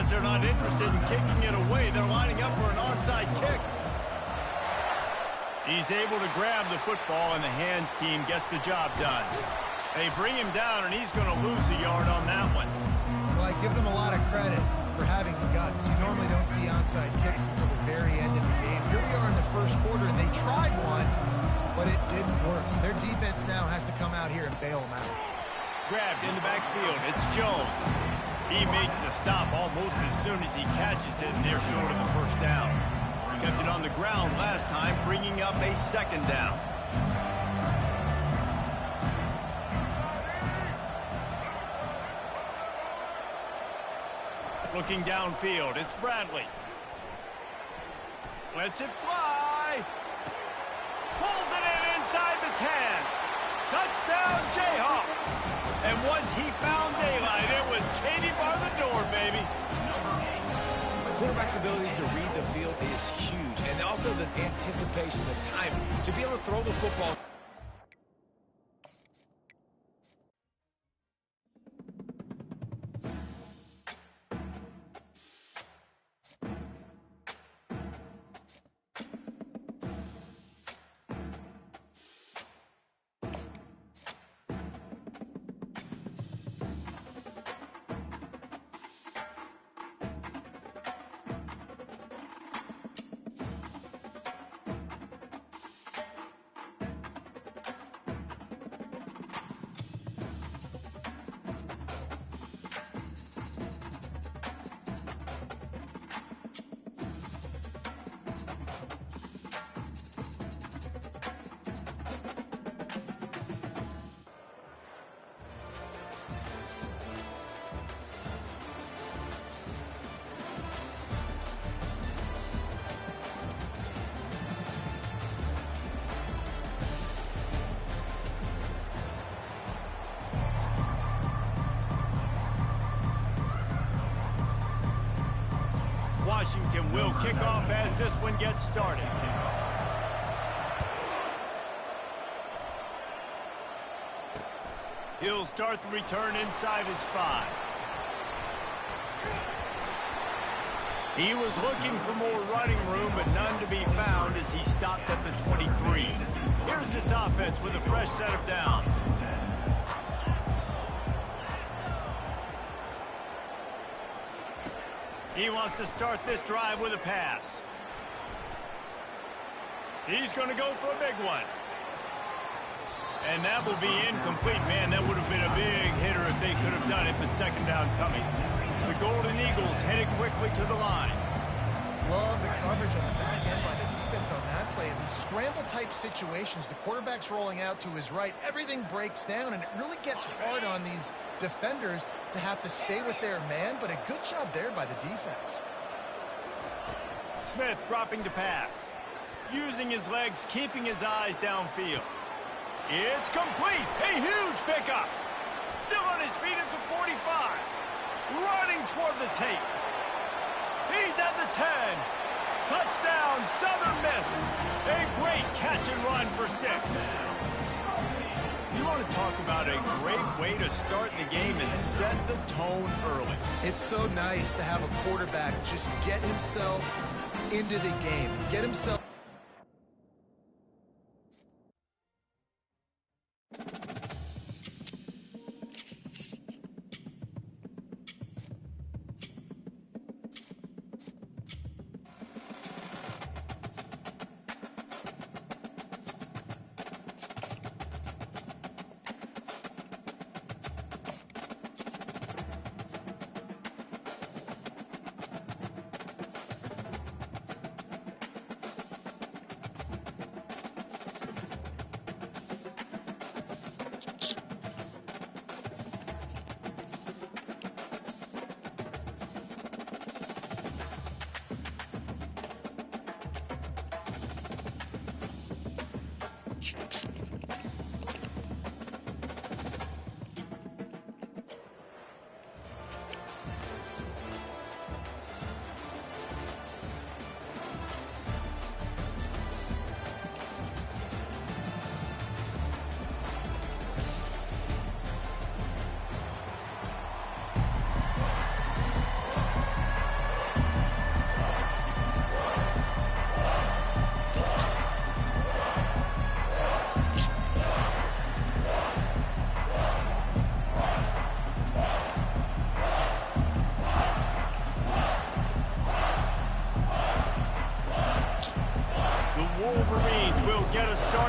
guess they're not interested in kicking it away. They're lining up for an onside kick. He's able to grab the football, and the hands team gets the job done. They bring him down, and he's going to lose a yard on that one. Well, I give them a lot of credit for having guts. You normally don't see onside kicks until the very end of the game. Here we are in the first quarter, and they tried one, but it didn't work. So their defense now has to come out here and bail them out. Grabbed in the backfield. It's Jones. He makes the stop almost as soon as he catches it, and they're short of the first down. Kept it on the ground last time, bringing up a second down. Looking downfield, it's Bradley. Lets it fly. Pulls it in inside the 10. Touchdown, Jayhawks. And once he found daylight, it was Katie bar the door, baby. The quarterback's abilities to read the field is huge. And also the anticipation, the timing, to be able to throw the football. Washington will kick off as this one gets started. He'll start the return inside his 5. He was looking for more running room, but none to be found as he stopped at the 23. Here's this offense with a fresh set of downs. He wants to start this drive with a pass. He's going to go for a big one. And that will be incomplete. Man, that would have been a big hitter if they could have done it, but second down coming. The Golden Eagles headed quickly to the line. Love the coverage on the back end by the defense on that play. In these scramble-type situations, the quarterback's rolling out to his right. Everything breaks down, and it really gets hard on these defenders to have to stay with their man, but a good job there by the defense. Smith dropping to pass. Using his legs, keeping his eyes downfield. It's complete. A huge pickup. Still on his feet at the 45. Running toward the tape. He's at the 10. Touchdown, Southern Miss. A great catch and run for 6. You want to talk about a great way to start the game and set the tone early. It's so nice to have a quarterback just get himself into the game. Get himself...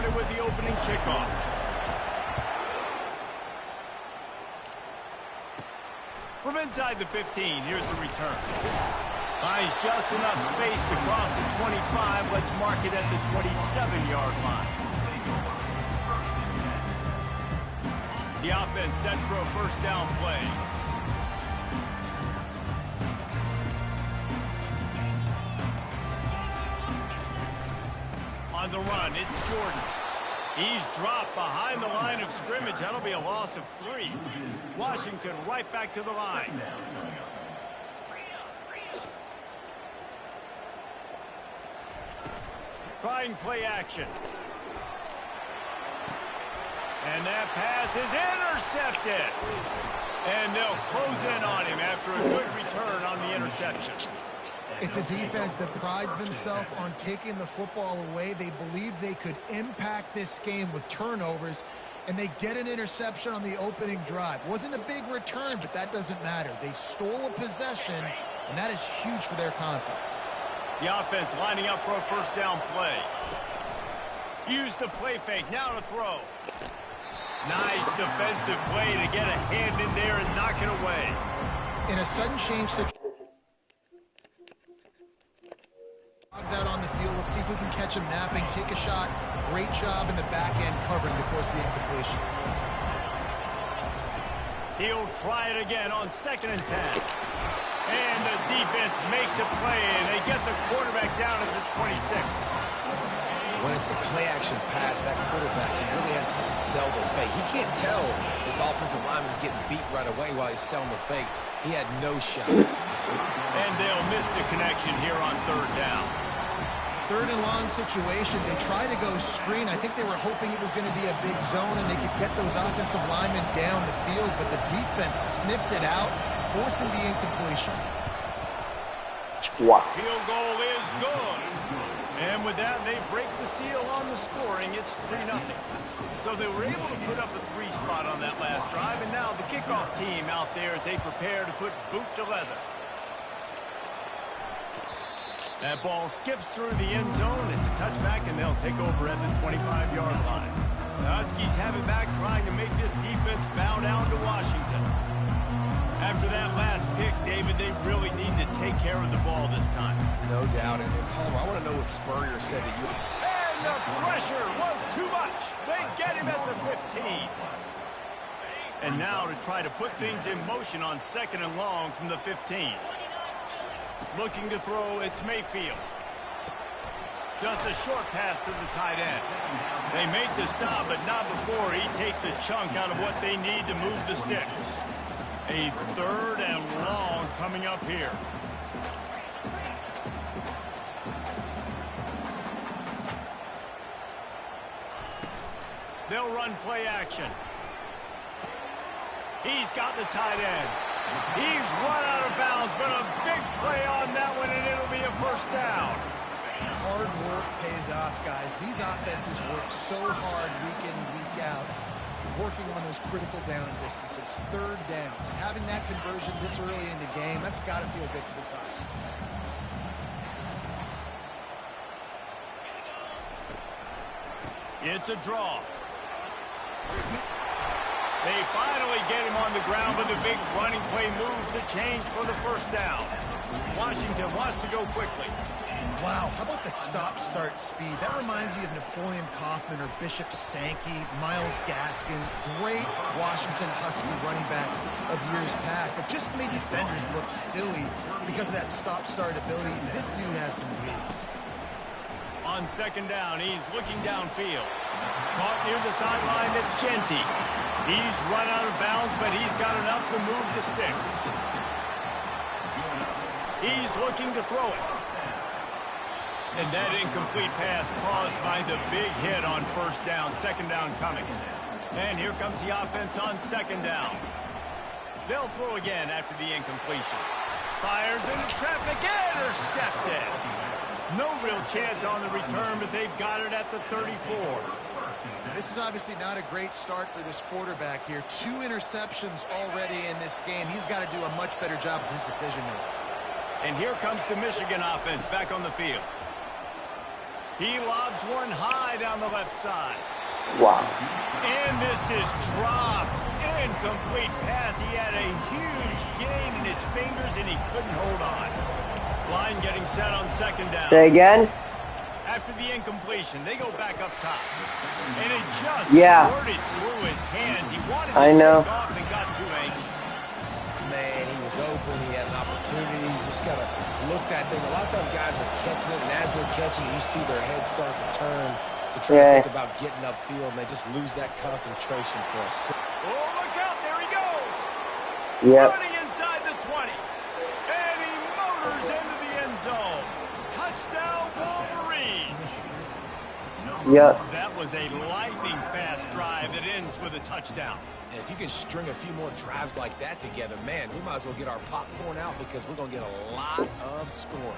started with the opening kickoff. From inside the 15, here's the return. Finds just enough space to cross the 25. Let's mark it at the 27-yard line. The offense set for a first down play. On the run, it's Jordan. He's dropped behind the line of scrimmage. That'll be a loss of 3. Washington right back to the line. Trying play action. And that pass is intercepted. And they'll close in on him after a good return on the interception. It's a defense that prides themselves on taking the football away. They believe they could impact this game with turnovers, and they get an interception on the opening drive. Wasn't a big return, but that doesn't matter. They stole a possession, and that is huge for their confidence. The offense lining up for a first down play. Use the play fake. Now to throw. Nice defensive play to get a hand in there and knock it away. In a sudden change situation. Out on the field. Let's see if we can catch him napping. Take a shot. Great job in the back end covering to force the incompletion. He'll try it again on 2nd and 10. And the defense makes a play, and they get the quarterback down at the 26. When it's a play-action pass, that quarterback, he really has to sell the fake. He can't tell his offensive lineman's getting beat right away while he's selling the fake. He had no shot. And they'll miss the connection here on 3rd down. 3rd and long situation. They try to go screen. I think they were hoping it was going to be a big zone and they could get those offensive linemen down the field, but the defense sniffed it out, forcing the incompletion. Wow. Field goal is good. And with that, they break the seal on the scoring. It's 3-0. So they were able to put up a 3 spot on that last drive, and now the kickoff team out there as they prepare to put boot to leather. That ball skips through the end zone. It's a touchback, and they'll take over at the 25-yard line. The Huskies have it back, trying to make this defense bow down to Washington. After that last pick, David, they really need to take care of the ball this time. No doubt. And Palmer, I want to know what Spurrier said to you. And the pressure was too much. They get him at the 15. And now to try to put things in motion on 2nd and long from the 15. Looking to throw, it's Mayfield. Just a short pass to the tight end. They make the stop, but not before he takes a chunk out of what they need to move the sticks. A 3rd and long coming up here. They'll run play action. He's got the tight end. He's run out of bounds, but a big play on that one, and it'll be a first down. Hard work pays off, guys. These offenses work so hard week in, week out, working on those critical down distances, 3rd downs. Having that conversion this early in the game, that's got to feel good for this offense. It's a draw. They finally get him on the ground, but the big running play moves the change for the first down. Washington wants to go quickly. Wow, how about the stop-start speed? That reminds you of Napoleon Kaufman or Bishop Sankey, Myles Gaskin, great Washington Husky running backs of years past that just made defenders look silly because of that stop-start ability. This dude has some wheels. On 2nd down, he's looking downfield. Caught near the sideline, it's Genty. He's run out of bounds, but he's got enough to move the sticks. He's looking to throw it. And that incomplete pass caused by the big hit on 1st down, 2nd down coming. And here comes the offense on 2nd down. They'll throw again after the incompletion. Fires into traffic, intercepted. No real chance on the return, but they've got it at the 34. This is obviously not a great start for this quarterback here. 2 interceptions already in this game. He's got to do a much better job with his decision making. And here comes the Michigan offense back on the field. He lobs one high down the left side. Wow. And this is dropped. Incomplete pass. He had a huge gain in his fingers, and he couldn't hold on. Line getting set on second down. Say again? After the incompletion, they go back up top. And it just squirted through his hands. He wanted to take off and got too anxious. Man, he was open. He had an opportunity. You just got to look that thing. A lot of times guys are catching it, and as they're catching it, you see their head start to turn to try to think about getting upfield, and they just lose that concentration for a second. Oh, look out. There he goes. Yep. Running inside the 20. And he motors into the end zone. Touchdown, Wolverine. Yep. That was a lightning-fast drive that ends with a touchdown. And if you can string a few more drives like that together, man, we might as well get our popcorn out because we're going to get a lot of scoring.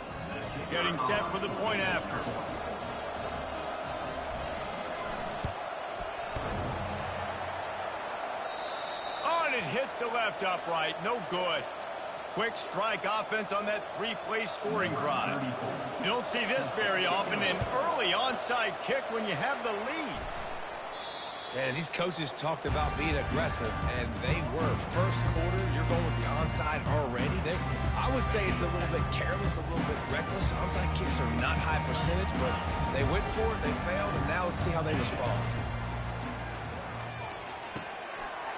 Getting set for the point after. Oh, and it hits the left upright. No good. Quick strike offense on that three-play scoring drive. You don't see this very often, an early onside kick when you have the lead. Man, these coaches talked about being aggressive, and they were. First quarter, you're going with the onside already. I would say it's a little bit careless, a little bit reckless. Onside kicks are not high percentage, but they went for it, they failed, and now let's see how they respond.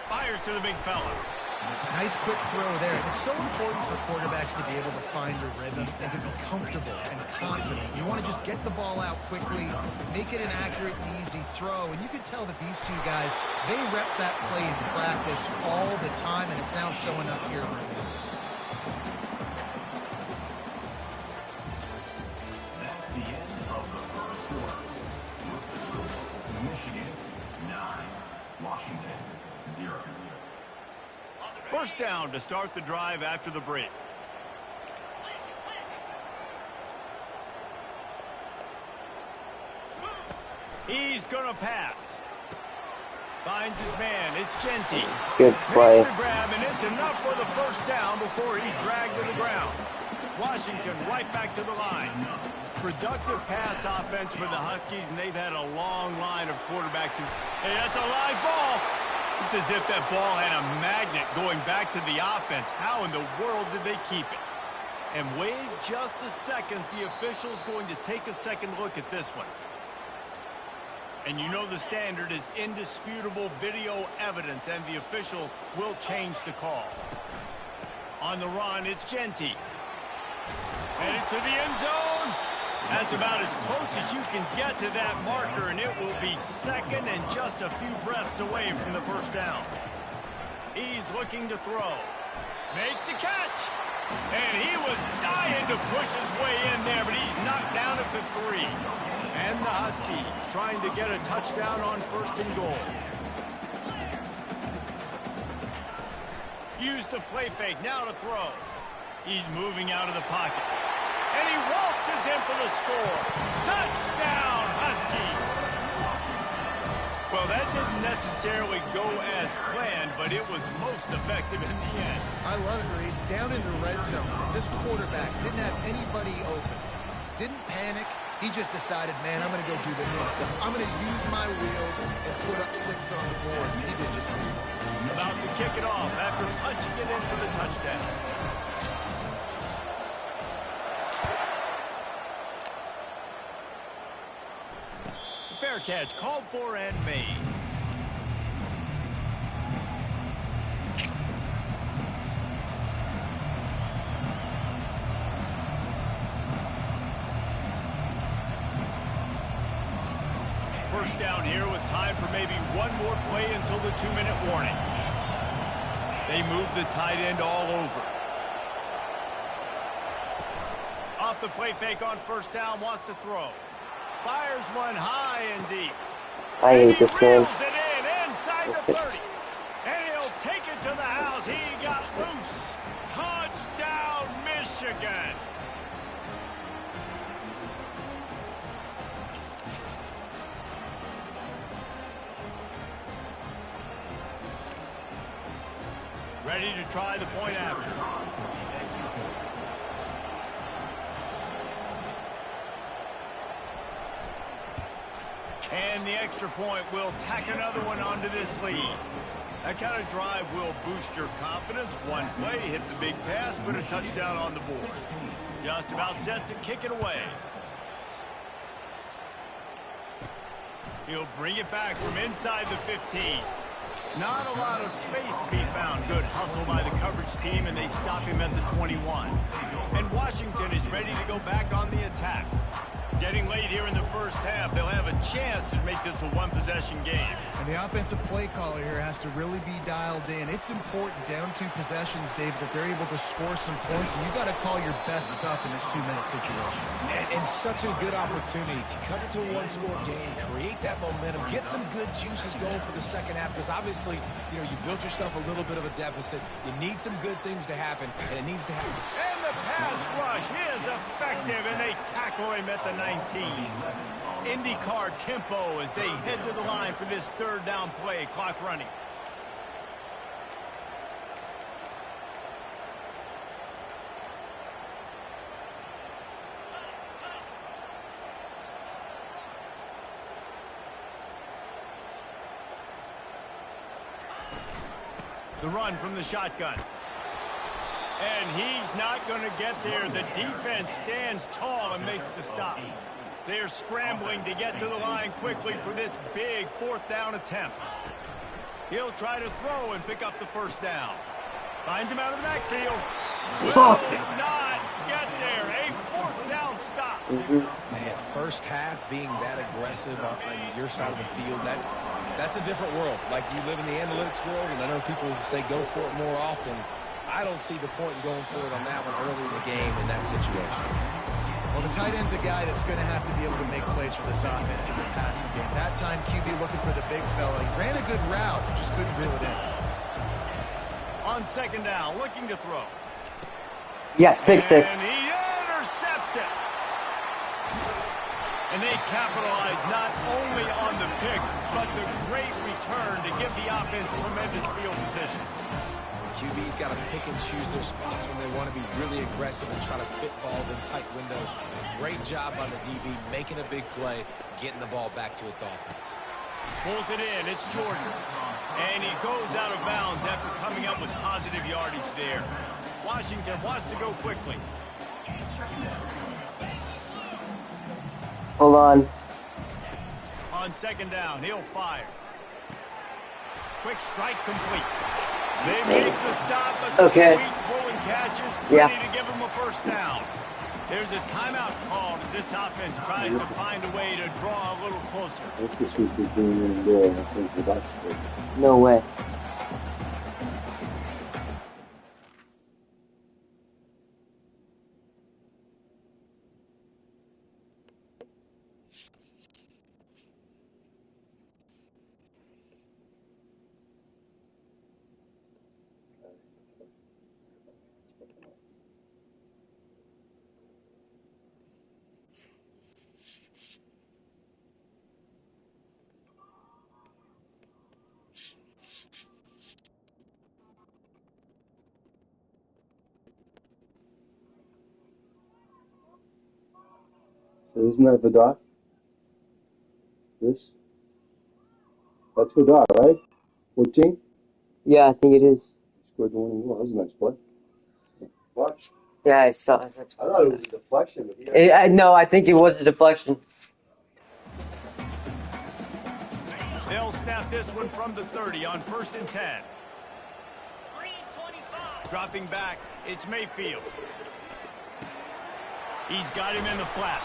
Fires to the big fella. Nice quick throw there. It's so important for quarterbacks to be able to find a rhythm and to be comfortable and confident. You want to just get the ball out quickly, make it an accurate, easy throw. And you can tell that these two guys, they rep that play in practice all the time, and it's now showing up here right now. That's the end of the first quarter. Michigan 9, Washington 0. First down to start the drive after the break. He's going to pass. Finds his man. It's Genty. Good play. Makes the grab, and it's enough for the first down before he's dragged to the ground. Washington right back to the line. Productive pass offense for the Huskies, and they've had a long line of quarterbacks. Hey, that's a live ball. It's as if that ball had a magnet going back to the offense. How in the world did they keep it? And wait just a second. The official's going to take a second look at this one. And you know the standard is indisputable video evidence, and the officials will change the call. On the run, it's Genty. Headed to the end zone. That's about as close as you can get to that marker, and it will be second and just a few breaths away from the first down. He's looking to throw. Makes the catch. And he was dying to push his way in there, but he's knocked down at the 3. And the Huskies trying to get a touchdown on first and goal. Use the play fake, now to throw. He's moving out of the pocket. And he waltzes in for the score. Touchdown, Husky. Well, that didn't necessarily go as planned, but it was most effective in the end. I love it, Reese. Down in the red zone, this quarterback didn't have anybody open. Didn't panic. He just decided, man, I'm going to go do this myself. I'm going to use my wheels and put up 6 on the board. And he did just that. About to kick it off after punching it in for the touchdown. Fair catch called for and made. First down here with time for maybe one more play until the 2-minute warning. They move the tight end all over. Off the play fake on first down, wants to throw. Fires one high and deep. I hate this game. It in inside the 30. And he'll take it to the house. He got loose. Touchdown, Michigan. Ready to try the point after. And the extra point will tack another one onto this lead. That kind of drive will boost your confidence. One play, hit the big pass, put a touchdown on the board. Just about set to kick it away. He'll bring it back from inside the 15. Not a lot of space to be found. Good hustle by the coverage team, and they stop him at the 21. And Washington is ready to go back on the attack. Getting late here in the first half, they'll have a chance to make this a one-possession game. And the offensive play caller here has to really be dialed in. It's important down 2 possessions, Dave, that they're able to score some points. And you got to call your best stuff in this 2-minute situation. And such a good opportunity to cut it to a one-score game, create that momentum, get some good juices going for the second half. Because obviously, you built yourself a little bit of a deficit. You need some good things to happen, and it needs to happen. And the pass rush is effective, and they tackle him at the 19. IndyCar tempo as they head to the line for this third down play. Clock running. The run from the shotgun. And he's not going to get there. The defense stands tall and makes the stop. They're scrambling to get to the line quickly for this big 4th down attempt. He'll try to throw and pick up the first down. Finds him out of the backfield. Will not get there. A 4th down stop. Man, first half being that aggressive on your side of the field, that's a different world. Like, you live in the analytics world, and I know people say go for it more often. I don't see the point in going for it on that one early in the game in that situation. Well, the tight end's a guy that's going to have to be able to make plays for this offense in the passing game. That time, QB looking for the big fella. He ran a good route, just couldn't reel it in. On second down, looking to throw. Yes, pick 6. And he intercepts it. And they capitalize not only on the pick, but the great return to give the offense tremendous field position. QB's got to pick and choose their spots when they want to be really aggressive and try to fit balls in tight windows. Great job by the DB making a big play, getting the ball back to its offense. Pulls it in. It's Jordan. And he goes out of bounds after coming up with positive yardage there. Washington wants to go quickly. Hold on. On second down, he'll fire. Quick strike complete. They make the stop, but the sweet pulling catch is ready to give them a first down. There's a timeout called as this offense tries to find a way to draw a little closer. No way. Isn't that Vidal? This? That's Vidal, right? 14? Yeah, I think it is. He scored the winning goal. That was a nice play. What? Yeah, I saw it. I thought it was a deflection. But No, I think it was a deflection. They'll snap this one from the 30 on 1st and 10. Dropping back, it's Mayfield. He's got him in the flat.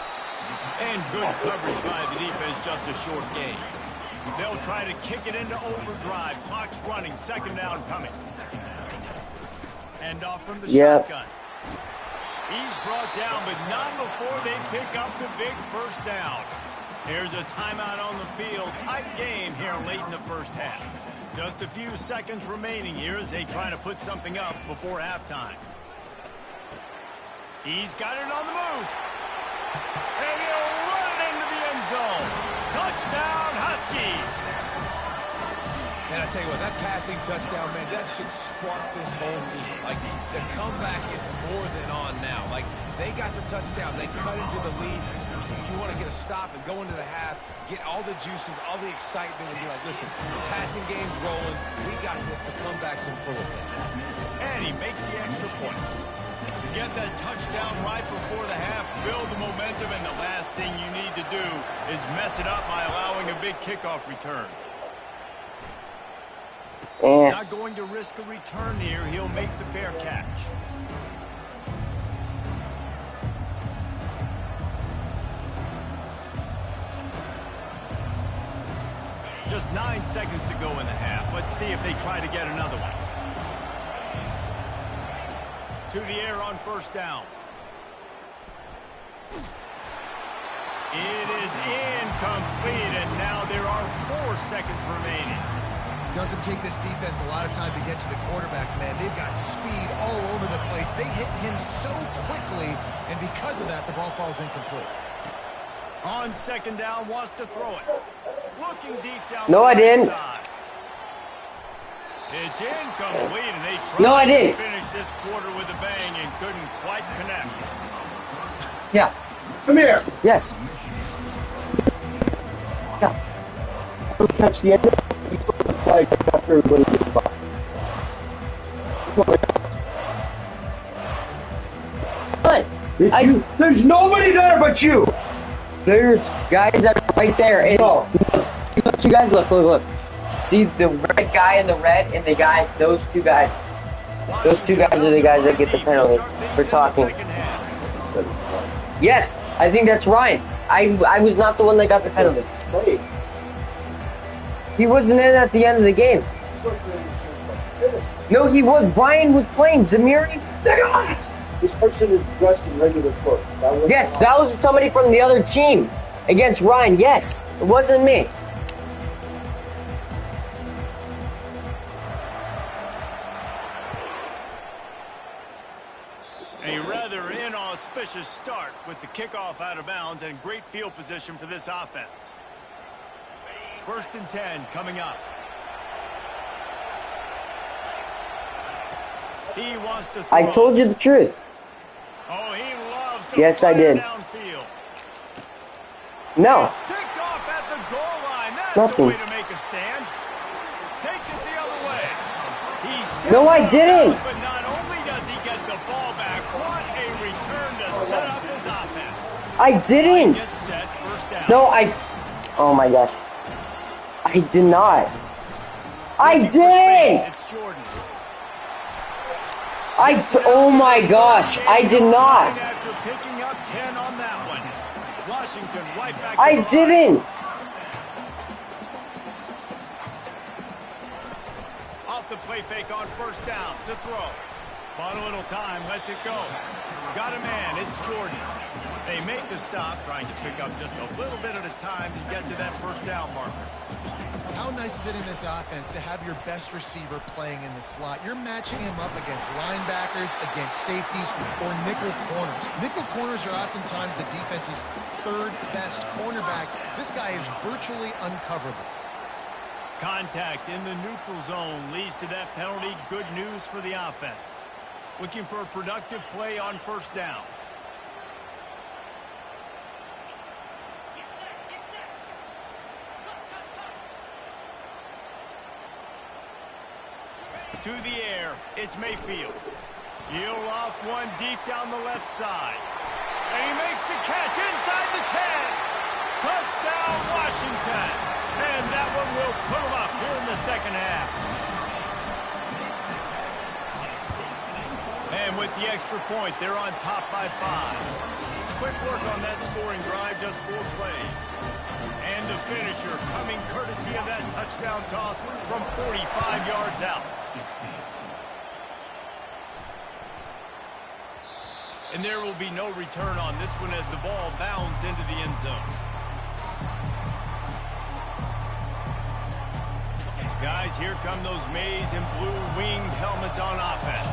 And good coverage by the defense, just a short gain. They'll try to kick it into overdrive. Clock's running, second down coming. And off from the shotgun. He's brought down, but not before they pick up the big first down. Here's a timeout on the field. Tight game here late in the first half. Just a few seconds remaining here as they try to put something up before halftime. He's got it on the move. And he'll run it into the end zone. Touchdown, Huskies. And I tell you what, that passing touchdown, man, that should spark this whole team. Like, the comeback is more than on now. Like, They got the touchdown. They cut into the lead. You want to get a stop and go into the half, get all the juices, all the excitement, and be like, listen, passing game's rolling. We got this. The comeback's in full effect. And he makes the extra point. Get that touchdown right before the half, build the momentum, and the last thing you need to do is mess it up by allowing a big kickoff return. Not going to risk a return here. He'll make the fair catch. Just 9 seconds to go in the half. Let's see if they try to get another one. To the air on first down. It is incomplete, and now there are 4 seconds remaining. Doesn't take this defense a lot of time to get to the quarterback, man. They've got speed all over the place. They hit him so quickly, and because of that, the ball falls incomplete. On second down, wants to throw it. Looking deep down No, the I didn't. side. It's incomplete, and they No, I tried to didn't. finish this quarter with a bang and couldn't quite connect. Yeah. Come here. Yes. Yeah. Don't catch the end. You put the flag after everybody gets by. But There's nobody there but you. there's guys that are right there. And No. those 2 guys, look. See the red guy in the red and the guy, those 2 guys. Those 2 guys are the guys that get the penalty for talking. Yes, I think that's Ryan. I was not the one that got the penalty. Hey, He wasn't in at the end of the game. No, he was. Brian was playing. Zamiri. this person is dressed in regular clothes. Yes, that was somebody from the other team against Ryan. Yes, it wasn't me. A rather inauspicious start with the kickoff out of bounds and great field position for this offense. 1st and 10 coming up. He wants to throw. I told you the truth. Oh, he loves to Yes, I fire did. downfield. No. Picked off at the goal line. That's Nothing. a way to make a stand. Takes it the other way. He steps No, I out of didn't. bounds, but not only does he get the ball back, what a return to set up his offense. I Gets didn't. set, first down. No, Oh my gosh. I did not. I Looking for space, it's didn't. Jordan. Oh my gosh. I did not. After picking up 10 on that one. Washington right back. I to the line. didn't. Off the play fake on first down to throw. Bought a little time, lets it go. Got a man, it's Jordan. They make the stop, trying to pick up just a little bit at a time to get to that first down marker. How nice is it in this offense to have your best receiver playing in the slot? You're matching him up against linebackers, against safeties, or nickel corners. Nickel corners are oftentimes the defense's 3rd best cornerback. This guy is virtually uncoverable. Contact in the neutral zone leads to that penalty. Good news for the offense. Looking for a productive play on first down. To the air, it's Mayfield. He'll loft one deep down the left side. And he makes the catch inside the 10. Touchdown, Washington. And that one will put him up here in the second half. And with the extra point, they're on top by 5. Quick work on that scoring drive, just 4 plays. And the finisher coming courtesy of that touchdown toss from 45 yards out. And there will be no return on this one as the ball bounds into the end zone. Guys, here come those maize and blue winged helmets on offense.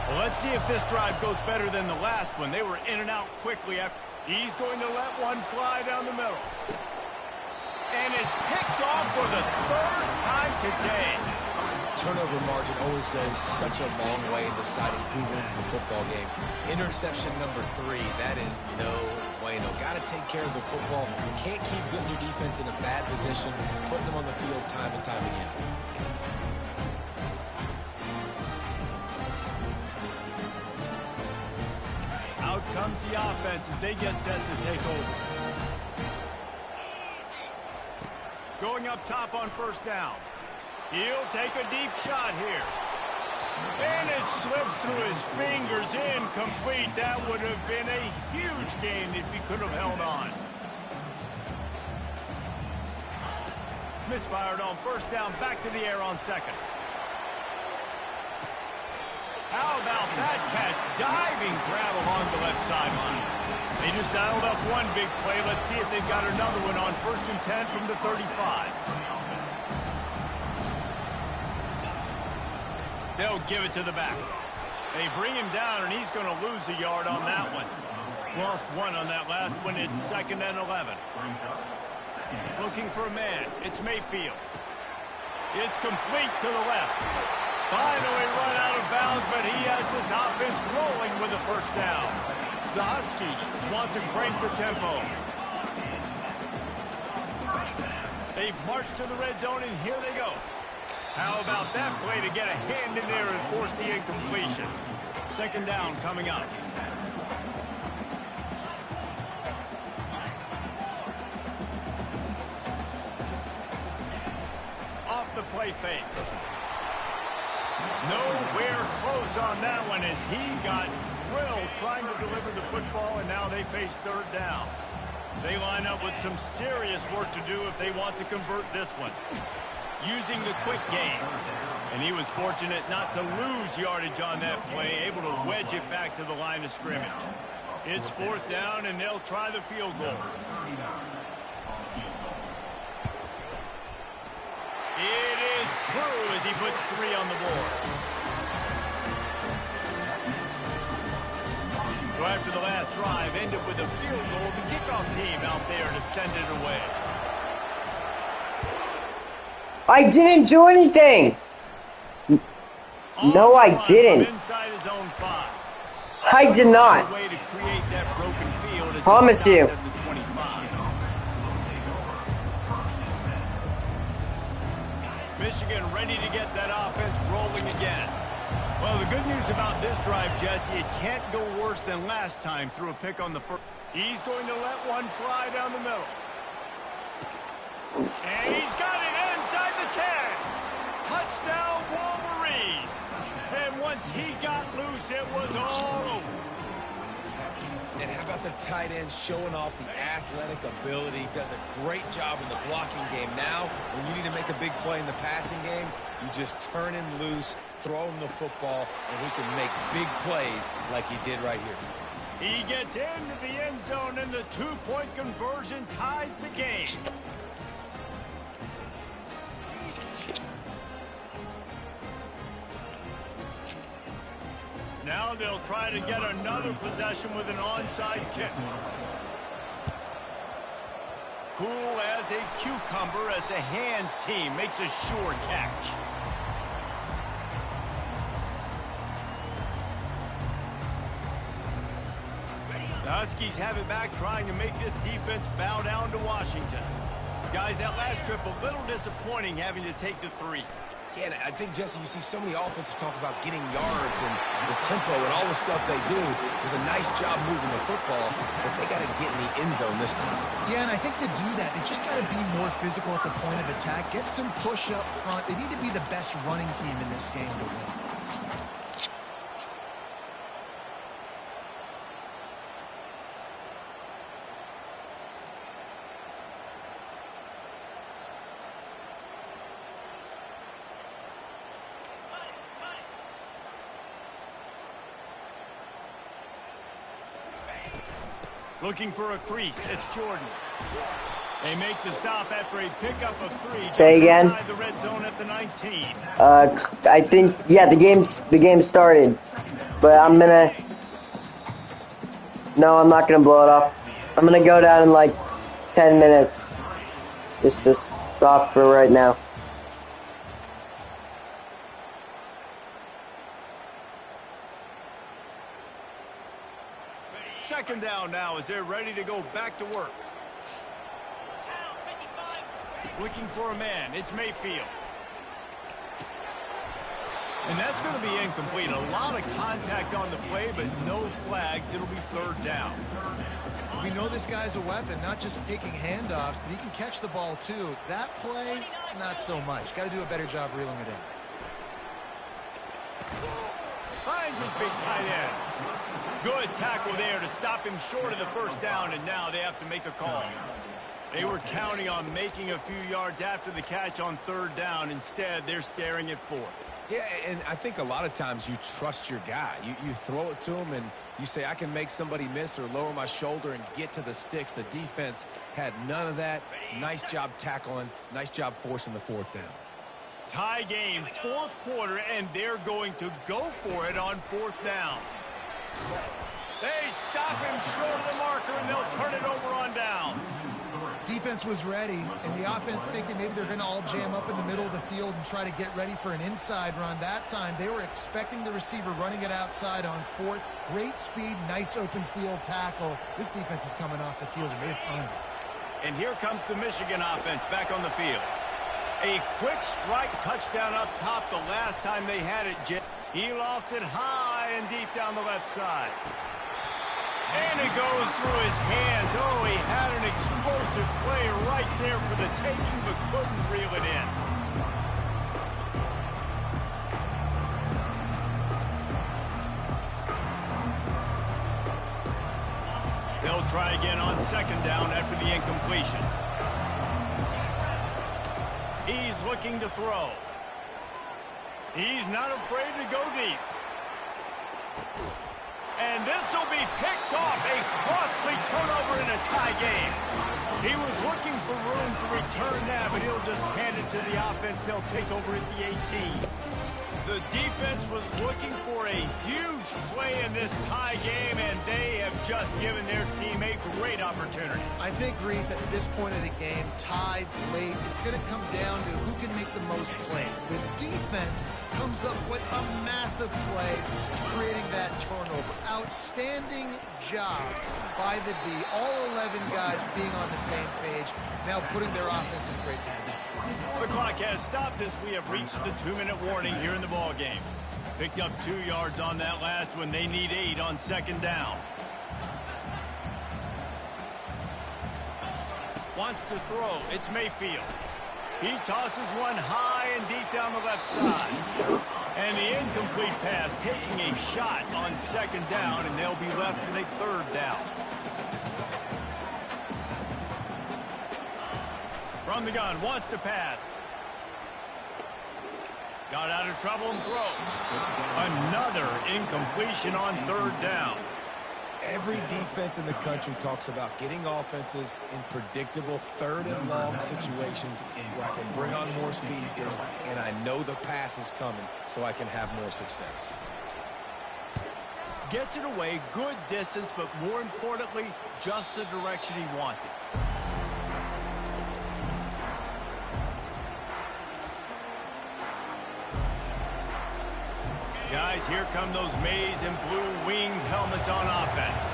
Well, let's see if this drive goes better than the last one. They were in and out quickly. He's going to let one fly down the middle. And it's picked off for the 3rd time today. turnover margin always goes such a long way in deciding who wins the football game. Interception number 3, that is no bueno. Got to take care of the football. Can't keep putting your defense in a bad position, putting them on the field time and time again. Out comes the offense as they get set to take over. Going up top on first down. He'll take a deep shot here. And it slips through his fingers, incomplete. That would have been a huge gain if he could have held on. Misfired on first down, back to the air on second. How about that catch? Diving grab along the left sideline. They just dialed up one big play. Let's see if they've got another one on 1st and 10 from the 35. They'll give it to the back. They bring him down, and he's going to lose a yard on that one. Lost one on that last one. It's 2nd and 11. Looking for a man. It's Mayfield. It's complete to the left. Finally run out of bounds, but he has this offense rolling with a first down. The Huskies want to crank the tempo. They've marched to the red zone, and here they go. How about that play to get a hand in there and force the incompletion? 2nd down coming up. Off the play fake. Nowhere close on that one as he got drilled trying to deliver the football, and now they face 3rd down. They line up with some serious work to do if they want to convert this one. Using the quick game. And he was fortunate not to lose yardage on that play, able to wedge it back to the line of scrimmage. It's 4th down, and they'll try the field goal. It is true as he puts 3 on the board. So after the last drive ended with a field goal, the kickoff team out there to send it away. I didn't do anything. No, I didn't. Inside his own 5. I did not. Way to create that broken field as Promise he you. stopped at the 25. Michigan ready to get that offense rolling again. Well, the good news about this drive, Jesse, it can't go worse than last time through a pick on the first. He's going to let one fly down the middle. And he's got it inside the 10. Touchdown, Wolverines. And once he got loose, it was all over. And how about the tight end showing off the athletic ability? Does a great job in the blocking game. Now, when you need to make a big play in the passing game, you just turn him loose, throw him the football, and he can make big plays like he did right here. He gets into the end zone, and the 2-point conversion ties the game. Now they'll try to get another possession with an onside kick. Cool as a cucumber as the hands team makes a sure catch. The Huskies have it back, trying to make this defense bow down to Washington. Guys, that last trip a little disappointing, having to take the 3. Yeah, and I think, Jesse, you see so many offenses talk about getting yards and the tempo and all the stuff they do. It was a nice job moving the football, but they got to get in the end zone this time. Yeah, and I think to do that, they just got to be more physical at the point of attack. Get some push up front. They need to be the best running team in this game to win. Looking for a crease. It's Jordan. They make the stop after a pickup of 3. Say again? Inside the red zone at the 19. I think, yeah, the game started, but I'm gonna. No, I'm not gonna blow it up. I'm gonna go down in like 10 minutes, just to stop for right now. Second down now as they're ready to go back to work. Looking for a man. It's Mayfield. And that's going to be incomplete. A lot of contact on the play, but no flags. It'll be third down. We know this guy's a weapon, not just taking handoffs, but he can catch the ball too. That play, not so much. Got to do a better job reeling it in. Finds his big tight end. Good tackle there to stop him short of the first down, and now they have to make a call. They were counting on making a few yards after the catch on third down. Instead, they're staring at fourth. Yeah, and I think a lot of times you trust your guy. You throw it to him and you say, I can make somebody miss or lower my shoulder and get to the sticks. The defense had none of that. Nice job tackling. Nice job forcing the fourth down. Tie game, fourth quarter, and they're going to go for it on fourth down. They stop him short of the marker, and they'll turn it over on downs. Defense was ready, and the offense thinking maybe they're going to all jam up in the middle of the field and try to get ready for an inside run. That time, they were expecting the receiver running it outside on fourth. Great speed, nice open field tackle. This defense is coming off the field, and they've earned it. And here comes the Michigan offense back on the field. A quick strike touchdown up top the last time they had it. He lofts it high and deep down the left side. And it goes through his hands. Oh, he had an explosive play right there for the taking, but couldn't reel it in. They'll try again on second down after the incompletion. He's looking to throw. He's not afraid to go deep. And this will be picked off. A costly turnover in a tie game. He was looking for room to return that, but he'll just hand it to the offense. They'll take over at the 18. The defense was looking for a huge play in this tie game, and they have just given their team a great opportunity. I think, Reese, at this point of the game, tied late, it's going to come down to who can make the most plays. The defense comes up with a massive play, creating that turnover. Outstanding job by the D. All 11 guys being on the same page, now putting their offense in great position. The clock has stopped as we have reached the 2-minute warning here in the ball game. Picked up 2 yards on that last one. They need 8 on second down. Wants to throw. It's Mayfield. He tosses one high and deep down the left side. And the incomplete pass taking a shot on second down, and they'll be left with a third down. From the gun, wants to pass. Got out of trouble and throws. Another incompletion on third down. Every defense in the country talks about getting offenses in predictable third and long situations where I can bring on more speedsters, and I know the pass is coming, so I can have more success. Gets it away, good distance, but more importantly, just the direction he wanted. Guys, here come those maize and blue winged helmets on offense.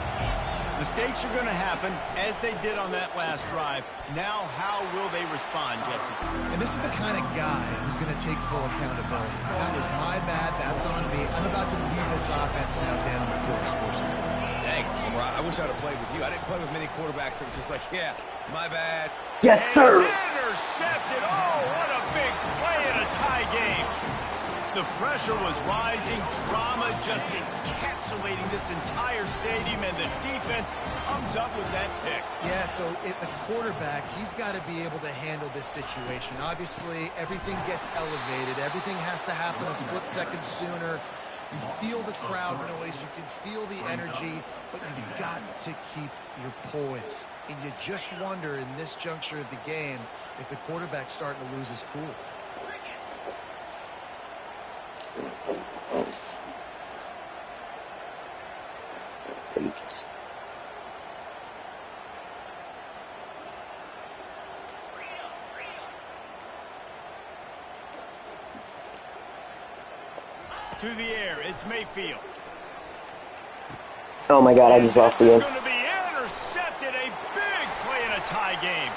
Mistakes are going to happen, as they did on that last drive. Now, how will they respond, Jesse? And this is the kind of guy who's going to take full accountability. That was my bad. That's on me. I'm about to lead this offense now down the field to score some points. Dang, I wish I'd have played with you. I didn't play with many quarterbacks that were just like, yeah, my bad. Yes, sir. Intercepted. Oh, what a big play in a tie game. The pressure was rising, drama just encapsulating this entire stadium, and the defense comes up with that pick. Yeah, so the quarterback, he's got to be able to handle this situation. Obviously, everything gets elevated. Everything has to happen a split second sooner. You feel the crowd noise. You can feel the energy, but you've got to keep your poise. And you just wonder in this juncture of the game if the quarterback's starting to lose his cool. Thanks. To the air, it's Mayfield. Oh my god, I just lost This is again. going to be intercepted. A big play in a tie game.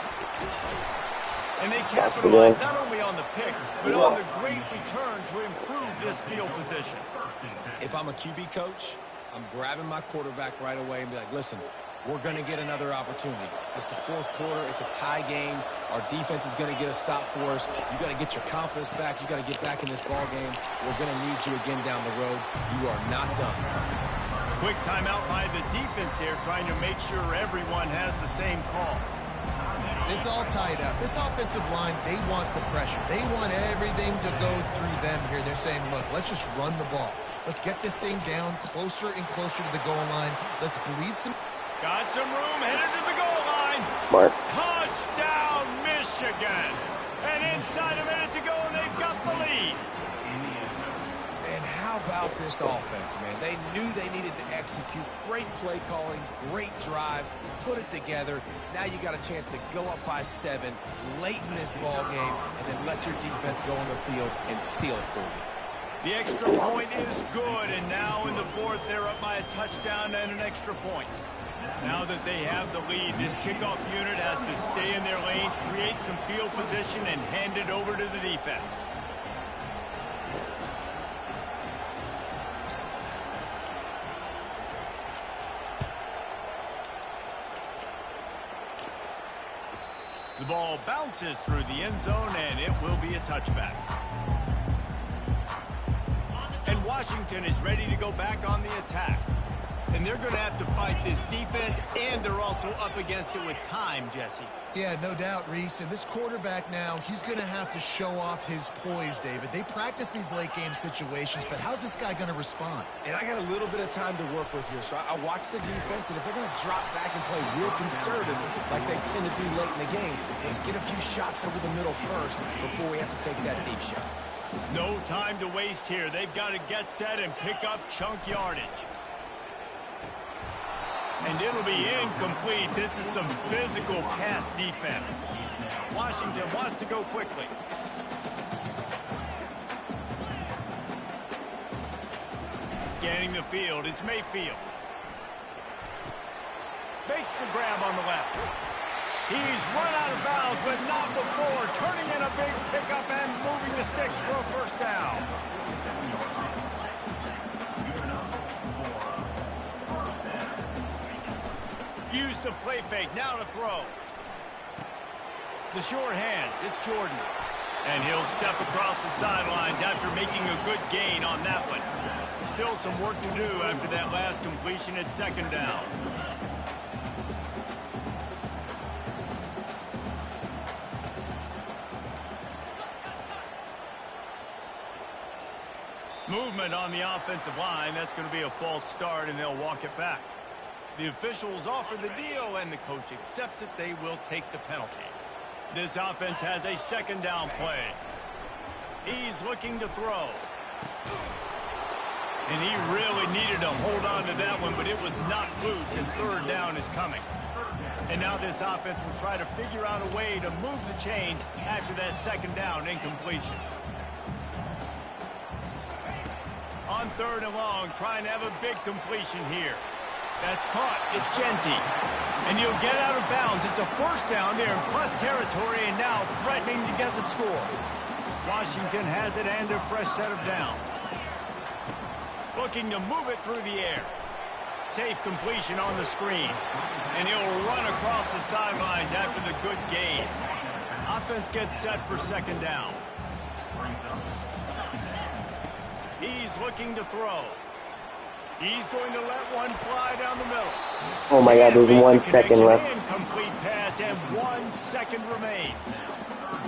And they Lost capitalize again. not only on the pick, but on the great return to improve this field position. If I'm a QB coach, I'm grabbing my quarterback right away and be like, listen, we're going to get another opportunity. It's the fourth quarter. It's a tie game. Our defense is going to get a stop for us. You got to get your confidence back. You got to get back in this ball game. We're going to need you again down the road. You are not done. Quick timeout by the defense there, trying to make sure everyone has the same call. It's all tied up. This offensive line, they want the pressure. They want everything to go through them here. They're saying, look, let's just run the ball. Let's get this thing down closer and closer to the goal line. Let's bleed some. Got some room, headed to the goal line. Smart. Touchdown, Michigan. And inside a minute to go, and they've got the lead. And how about this offense, man? They knew they needed to execute. Great play calling, great drive, put it together. Now you got a chance to go up by 7 late in this ball game and then let your defense go on the field and seal it for you. The extra point is good, and now in the fourth, they're up by a touchdown and an extra point. Now that they have the lead, this kickoff unit has to stay in their lane, create some field position, and hand it over to the defense. The ball bounces through the end zone, and it will be a touchback. And Washington is ready to go back on the attack. And they're going to have to fight this defense, and they're also up against it with time, Jesse. Yeah, no doubt, Reese. And this quarterback now, he's going to have to show off his poise, David. They practice these late-game situations, but how's this guy going to respond? And I got a little bit of time to work with here, so I watch the defense, and if they're going to drop back and play real conservative like they tend to do late in the game, let's get a few shots over the middle first before we have to take that deep shot. No time to waste here. They've got to get set and pick up chunk yardage. And it'll be incomplete. This is some physical pass defense. Washington wants to go quickly. Scanning the field, it's Mayfield. Makes the grab on the left. He's run out of bounds, but not before. Turning in a big pickup and moving the sticks for a first down. Use the play fake, now to throw. The short hands, it's Jordan. And he'll step across the sidelines after making a good gain on that one. Still some work to do after that last completion at second down. Movement on the offensive line. That's going to be a false start, and they'll walk it back. The officials offer the deal, and the coach accepts it. They will take the penalty. This offense has a second down play. He's looking to throw. And he really needed to hold on to that one, but it was not loose, and third down is coming. And now this offense will try to figure out a way to move the chains after that second down incompletion. On third and long, trying to have a big completion here. That's caught. It's Genty. And he'll get out of bounds. It's a first down there in plus territory, and now threatening to get the score. Washington has it and a fresh set of downs. Looking to move it through the air. Safe completion on the screen. And he'll run across the sidelines after the good gain. Offense gets set for second down. He's looking to throw. He's going to let one fly down the middle. Oh my god, there's 1 second left. Incomplete pass, and 1 second remains.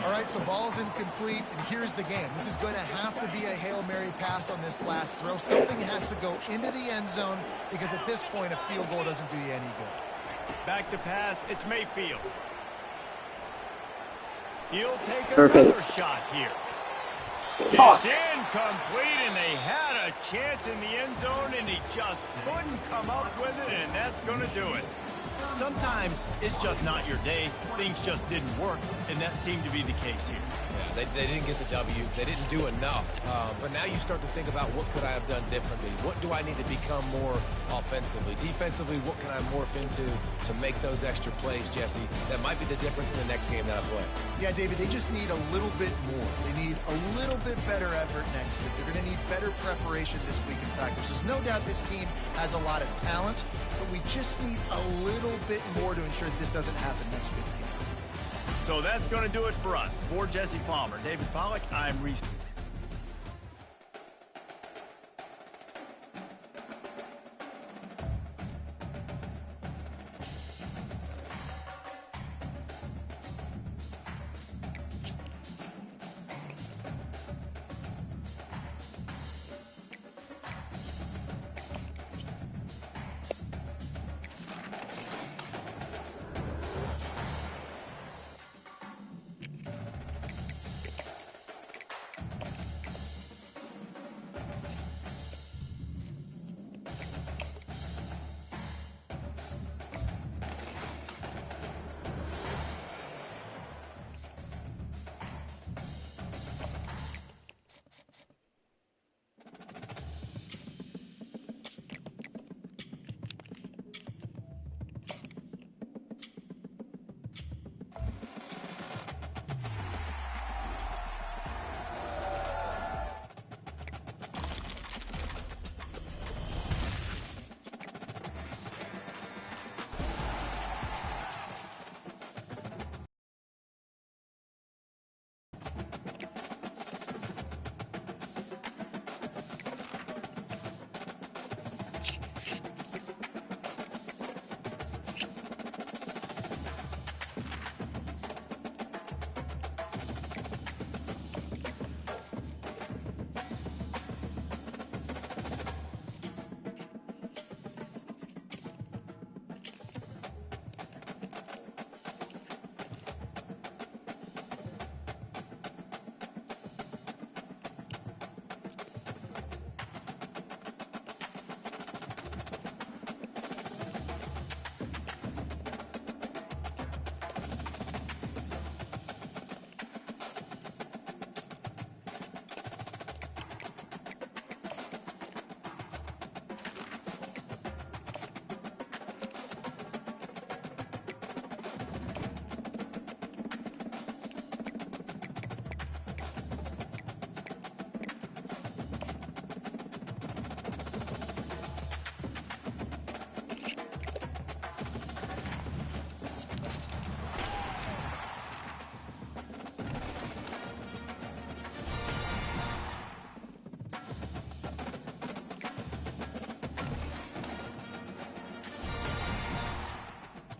All right, so ball's incomplete, and here's the game. This is going to have to be a Hail Mary pass on this last throw. Something has to go into the end zone, because at this point, a field goal doesn't do you any good. Back to pass, it's Mayfield. He'll take Perfect. another shot here. Fuck. It's incomplete, and they had a chance in the end zone, and he just couldn't come up with it, and that's going to do it. Sometimes it's just not your day. Things just didn't work, and that seemed to be the case here. Yeah, they didn't get the W. They didn't do enough. But now you start to think about what could I have done differently? What do I need to become more offensively? Defensively, what can I morph into to make those extra plays, Jesse? That might be the difference in the next game that I play. Yeah, David, they just need a little bit more. They need a little bit better effort next week. They're going to need better preparation this week in practice. There's no doubt this team has a lot of talent, but we just need a little bit more to ensure that this doesn't happen next week. So that's going to do it for us. For Jesse Palmer, David Pollack, I'm Reese.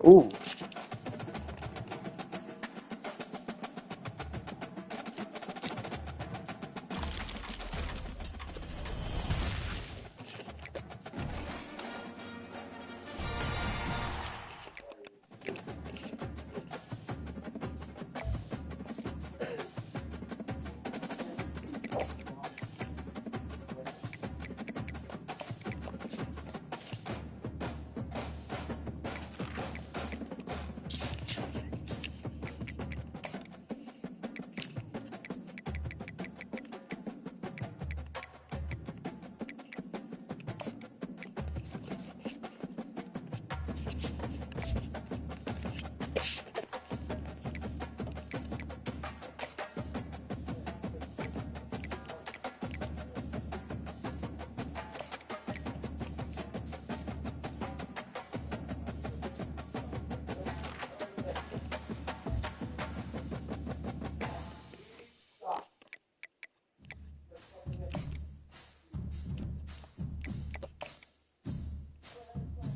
Ooh.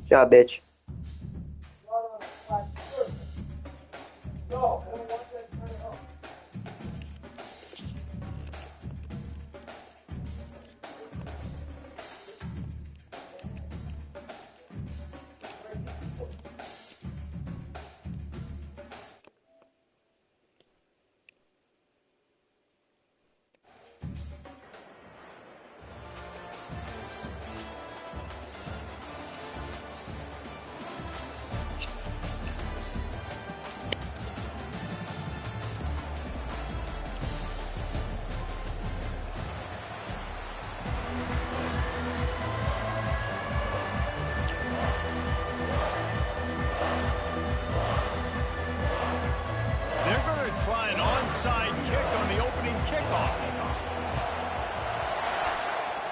Job, bitch.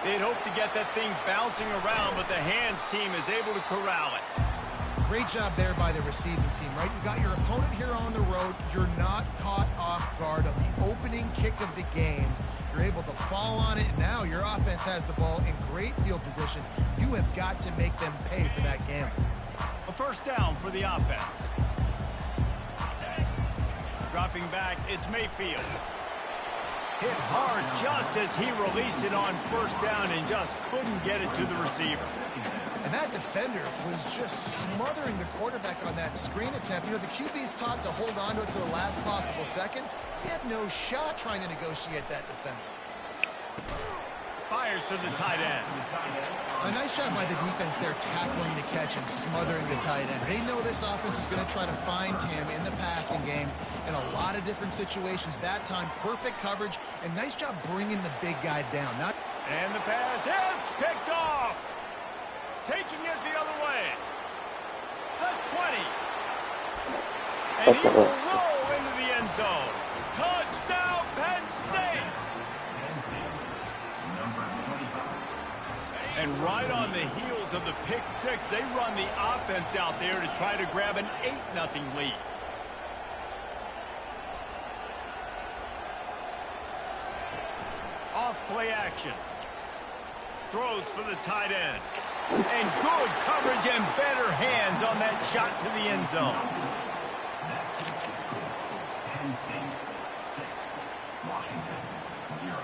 They'd hope to get that thing bouncing around, but the hands team is able to corral it. Great job there by the receiving team, right? You got your opponent here on the road. You're not caught off guard on the opening kick of the game. You're able to fall on it, and now your offense has the ball in great field position. You have got to make them pay for that gamble. A first down for the offense. Dropping back, it's Mayfield. Hit hard just as he released it on first down and just couldn't get it to the receiver. And that defender was just smothering the quarterback on that screen attempt. You know, the QB's taught to hold on to it to the last possible second. He had no shot trying to negotiate that defender. Fires to the tight end. A nice job by the defense there tackling the catch and smothering the tight end. They know this offense is going to try to find him in the passing game in a lot of different situations. That time, perfect coverage, and nice job bringing the big guy down. And the pass hits, picked off. Taking it the other way. The 20. And he will roll into the end zone. Touchdown, Penn State. And right on the heels of the pick six, they run the offense out there to try to grab an 8-0 lead. Off play action. Throws for the tight end. And good coverage and better hands on that shot to the end zone. Penn State 6, Washington 0.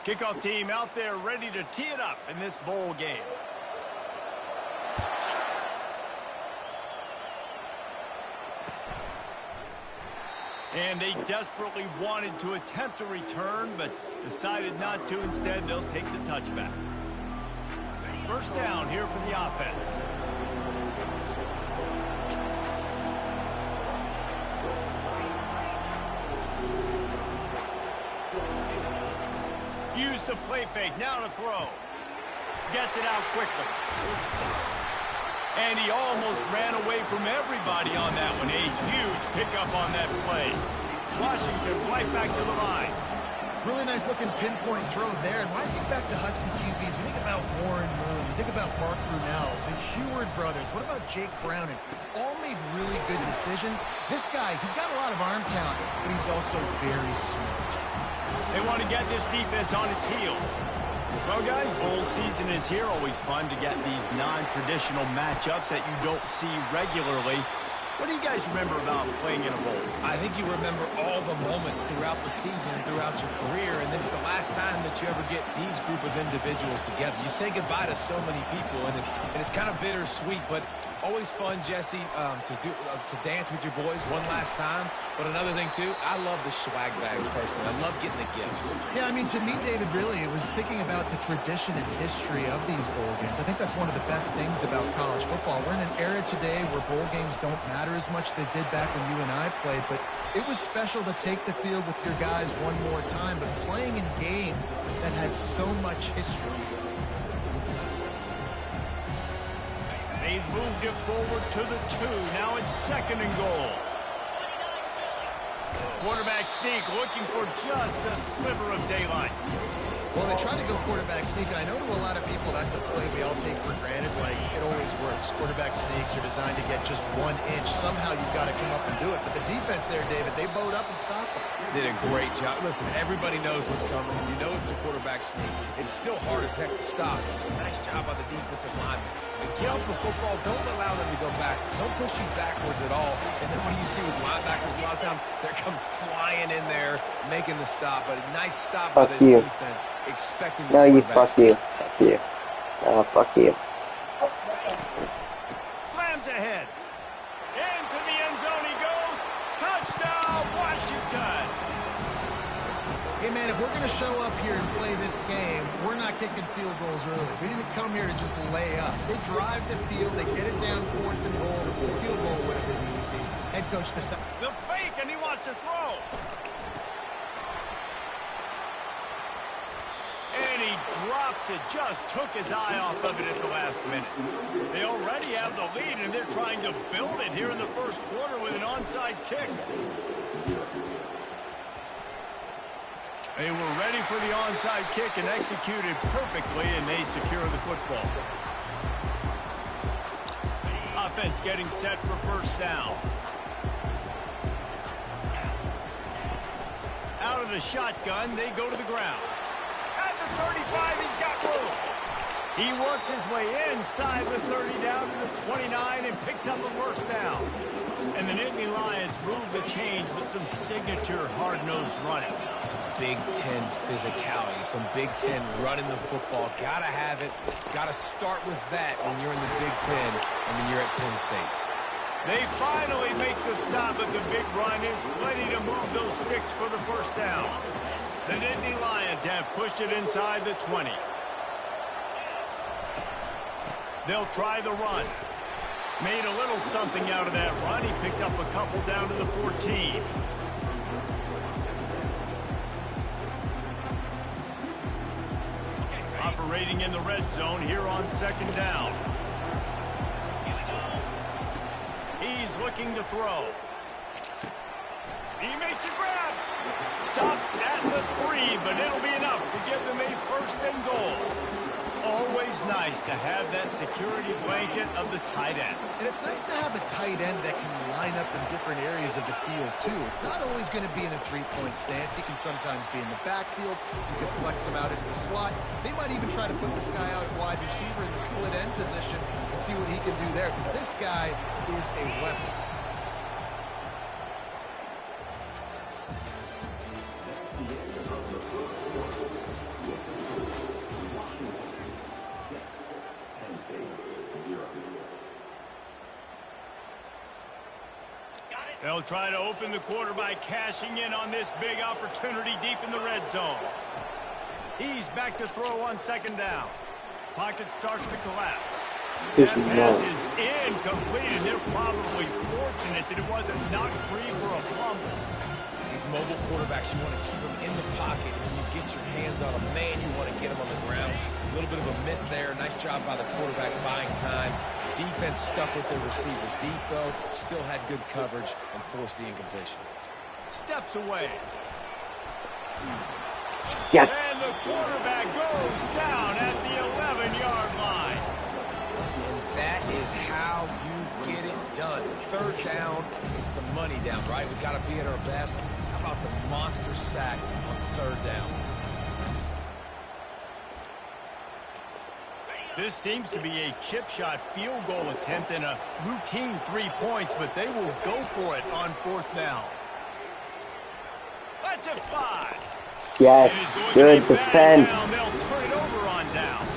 Kickoff team out there ready to tee it up in this bowl game. And they desperately wanted to attempt a return, but decided not to. Instead, they'll take the touchback. First down here for the offense. Use the play fake, now to throw. Gets it out quickly. And he almost ran away from everybody on that one. A huge pickup on that play. Washington right back to the line. Really nice looking pinpoint throw there. And when I think back to Husky QBs, you think about Warren Moon, you think about Mark Brunell, the Heward brothers. What about Jake Browning? All made really good decisions. This guy, he's got a lot of arm talent, but he's also very smart. They want to get this defense on its heels. Well, guys, bowl season is here. Always fun to get these non-traditional matchups that you don't see regularly. What do you guys remember about playing in a bowl? I think you remember all the moments throughout the season and throughout your career, and then it's the last time that you ever get these group of individuals together. You say goodbye to so many people, and it's kind of bittersweet, but always fun, Jesse, to dance with your boys one last time. But another thing, too, I love the swag bags, personally. I love getting the gifts. Yeah, I mean, to me, David, really, it was thinking about the tradition and history of these bowl games. I think that's one of the best things about college football. We're in an era today where bowl games don't matter as much as they did back when you and I played, but it was special to take the field with your guys one more time. But playing in games that that had so much history. They've moved it forward to the 2. Now it's 2nd and goal. Quarterback sneak looking for just a sliver of daylight. Well, they try to go quarterback sneak, and I know to a lot of people that's a play we all take for granted. Like, it always works. Quarterback sneaks are designed to get just 1 inch. Somehow you've got to come up and do it. But the defense there, David, they bowed up and stopped them. Did a great job. Listen, everybody knows what's coming. You know it's a quarterback sneak. It's still hard as heck to stop. Nice job by the defensive lineman. And get off the football. Don't allow them to go backwards. Don't push you backwards at all. And then what do you see with linebackers? A lot of times they're come flying in there, making the stop. But a nice stop by this defense. Expecting the No, you quarterback fuck you. Fuck you. Oh, fuck you. Slams ahead. Into the end zone he goes. Touchdown, Washington. Hey, man, if we're going to show up here and play this game, we're not kicking field goals early. We didn't come here to just lay up. They drive the field. They get it down 4th and goal. The field goal would have been easy. Head coach decided. The fake, and he wants to throw. And he drops it. Just took his eye off of it at the last minute. They already have the lead, and they're trying to build it here in the first quarter with an onside kick. They were ready for the onside kick and executed perfectly, and they secure the football. Offense getting set for first down. Out of the shotgun, they go to the ground. At the 35, he's got room. He works his way inside the 30 down to the 29 and picks up a first down. And the Nittany Lions move the change with some signature hard-nosed running. Some Big Ten physicality, some Big Ten running the football. Gotta have it. Gotta start with that when you're in the Big Ten and when you're at Penn State. They finally make the stop, but the big run is plenty to move those sticks for the first down. The Nittany Lions have pushed it inside the 20. They'll try the run. Made a little something out of that run. He picked up a couple down to the 14. Operating in the red zone here on 2nd down. He's looking to throw. He makes a grab. Stopped at the 3, but it'll be enough to give them a 1st and goal. Always nice to have that security blanket of the tight end. And it's nice to have a tight end that can line up in different areas of the field, too. It's not always going to be in a three-point stance. He can sometimes be in the backfield. You could flex him out into the slot. They might even try to put this guy out at wide receiver in the split end position and see what he can do there, because this guy is a weapon. They'll try to open the quarter by cashing in on this big opportunity deep in the red zone. He's back to throw on 2nd down. Pocket starts to collapse. That pass is incomplete, and they're probably fortunate that it wasn't knocked free for a fumble. These mobile quarterbacks, you want to keep them in the pocket. When you get your hands on a man, you want to get them on the ground. A little bit of a miss there. Nice job by the quarterback buying time. Defense stuck with their receivers deep, though. Still had good coverage and forced the incompletion. Steps away. Yes. And the quarterback goes down at the 11-yard line. And that is how you get it done. 3rd down, it's the money down, right? We've got to be at our best. How about the monster sack on 3rd down? This seems to be a chip shot field goal attempt and a routine 3 points, but they will go for it on 4th down. That's a 5. Yes, good defense. They'll turn it over on downs.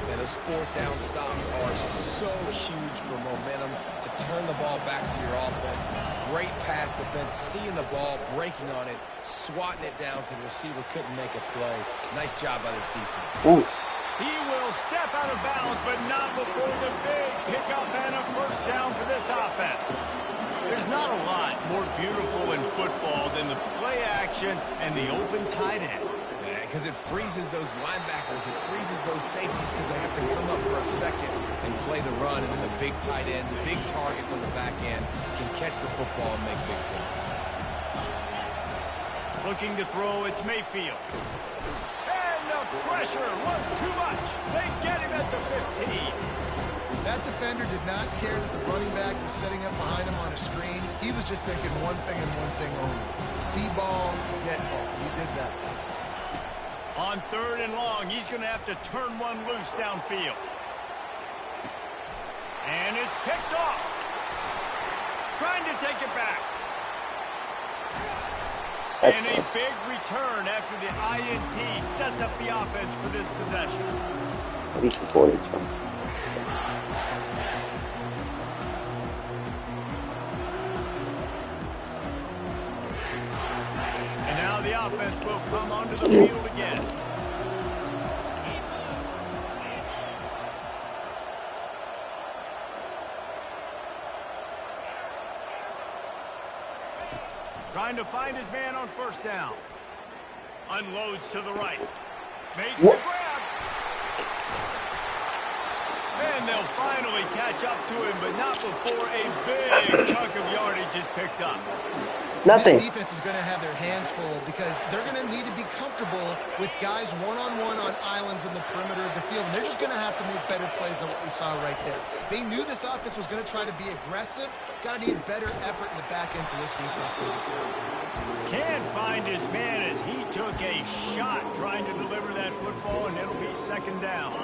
And those 4th down stops are so huge for momentum to turn the ball back to your offense. Great pass defense, seeing the ball, breaking on it, swatting it down so the receiver couldn't make a play. Nice job by this defense. Ooh. He will step out of bounds, but not before the big pickup and a 1st down for this offense. There's not a lot more beautiful in football than the play action and the open tight end. Yeah, because it freezes those linebackers. It freezes those safeties because they have to come up for a second and play the run. And then the big tight ends, big targets on the back end can catch the football and make big plays. Looking to throw, it's Mayfield. And the pressure was too much. They get him at the 15. That defender did not care that the running back was setting up behind him on a screen. He was just thinking one thing and one thing only. See ball, get ball. He did that. On 3rd and long, he's going to have to turn one loose downfield. And it's picked off. Trying to take it back. That's and a big return after the INT sets up the offense for this possession. At least the 40's from. And now the offense will come onto the field again. Trying to find his man on 1st down. Unloads to the right. Makes the grab. And they'll finally catch up to him, but not before a big chunk of yardage is picked up. Nothing. This defense is going to have their hands full because they're going to need to be comfortable with guys one-on-one on islands in the perimeter of the field. And they're just going to have to make better plays than what we saw right there. They knew this offense was going to try to be aggressive. Got to need better effort in the back end for this defense moving forward. Can't find his man as he took a shot trying to deliver that football, and it'll be 2nd down.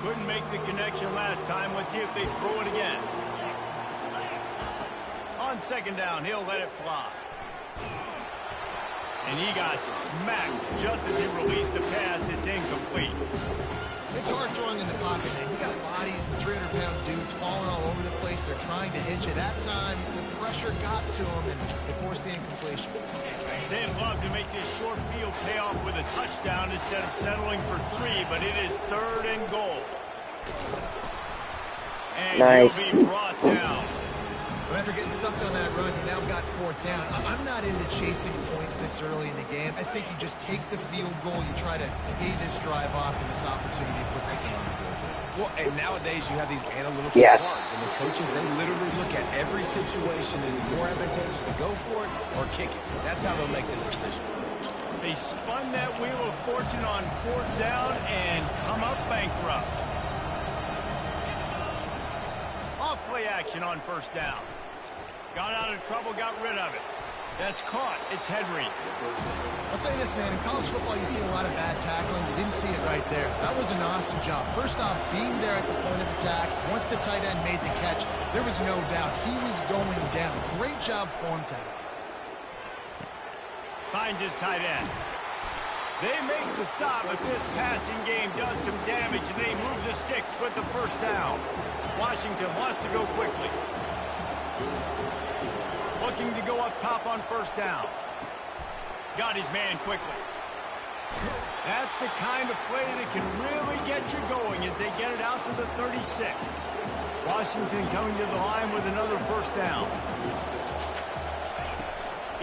Couldn't make the connection last time. Let's see if they throw it again. On 2nd down, he'll let it fly. And he got smacked just as he released the pass. It's incomplete. It's hard throwing in the pocket, man. You got bodies and 300-pound dudes falling all over the place. They're trying to hit you. That time, the pressure got to them, and they forced the incompletion. They'd love to make this short field pay off with a touchdown instead of settling for 3, but it is 3rd and goal. And nice. he'll be brought down. But after getting stuffed on that run, you now got 4th down. I'm not into chasing points this early in the game. I think you just take the field goal. You try to pay this drive off and this opportunity to put something on the board. Well, and nowadays you have these analytical Yes. cards, and the coaches, they literally look at every situation. Is it more advantageous to go for it or kick it? That's how they'll make this decision. They spun that wheel of fortune on 4th down and come up bankrupt. Off play action on 1st down. Got out of trouble, got rid of it. That's caught. It's Henry. I'll say this, man. In college football, you see a lot of bad tackling. You didn't see it right there. That was an awesome job. First off, being there at the point of attack. Once the tight end made the catch, there was no doubt he was going down. Great job form tackle. Finds his tight end. They make the stop, but this passing game does some damage, and they move the sticks with the 1st down. Washington wants to go quickly. Looking to go up top on 1st down. Got his man quickly. That's the kind of play that can really get you going as they get it out to the 36. Washington coming to the line with another 1st down.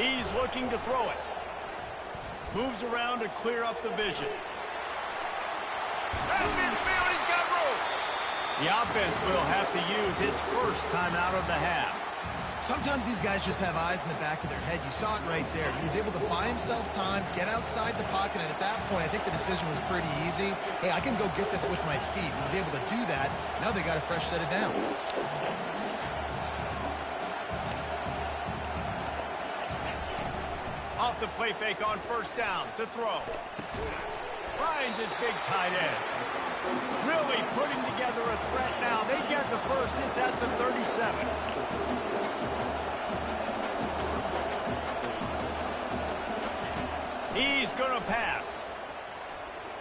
He's looking to throw it. Moves around to clear up the vision. At midfield, he's got room. The offense will have to use its 1st timeout of the half. Sometimes these guys just have eyes in the back of their head. You saw it right there. He was able to buy himself time, get outside the pocket, and at that point, I think the decision was pretty easy. Hey, I can go get this with my feet. He was able to do that. Now they got a fresh set of downs. Off the play fake on 1st down to throw. Finds his big tight end. Really putting together a threat now. They get the 1st. It's at the 37. He's going to pass.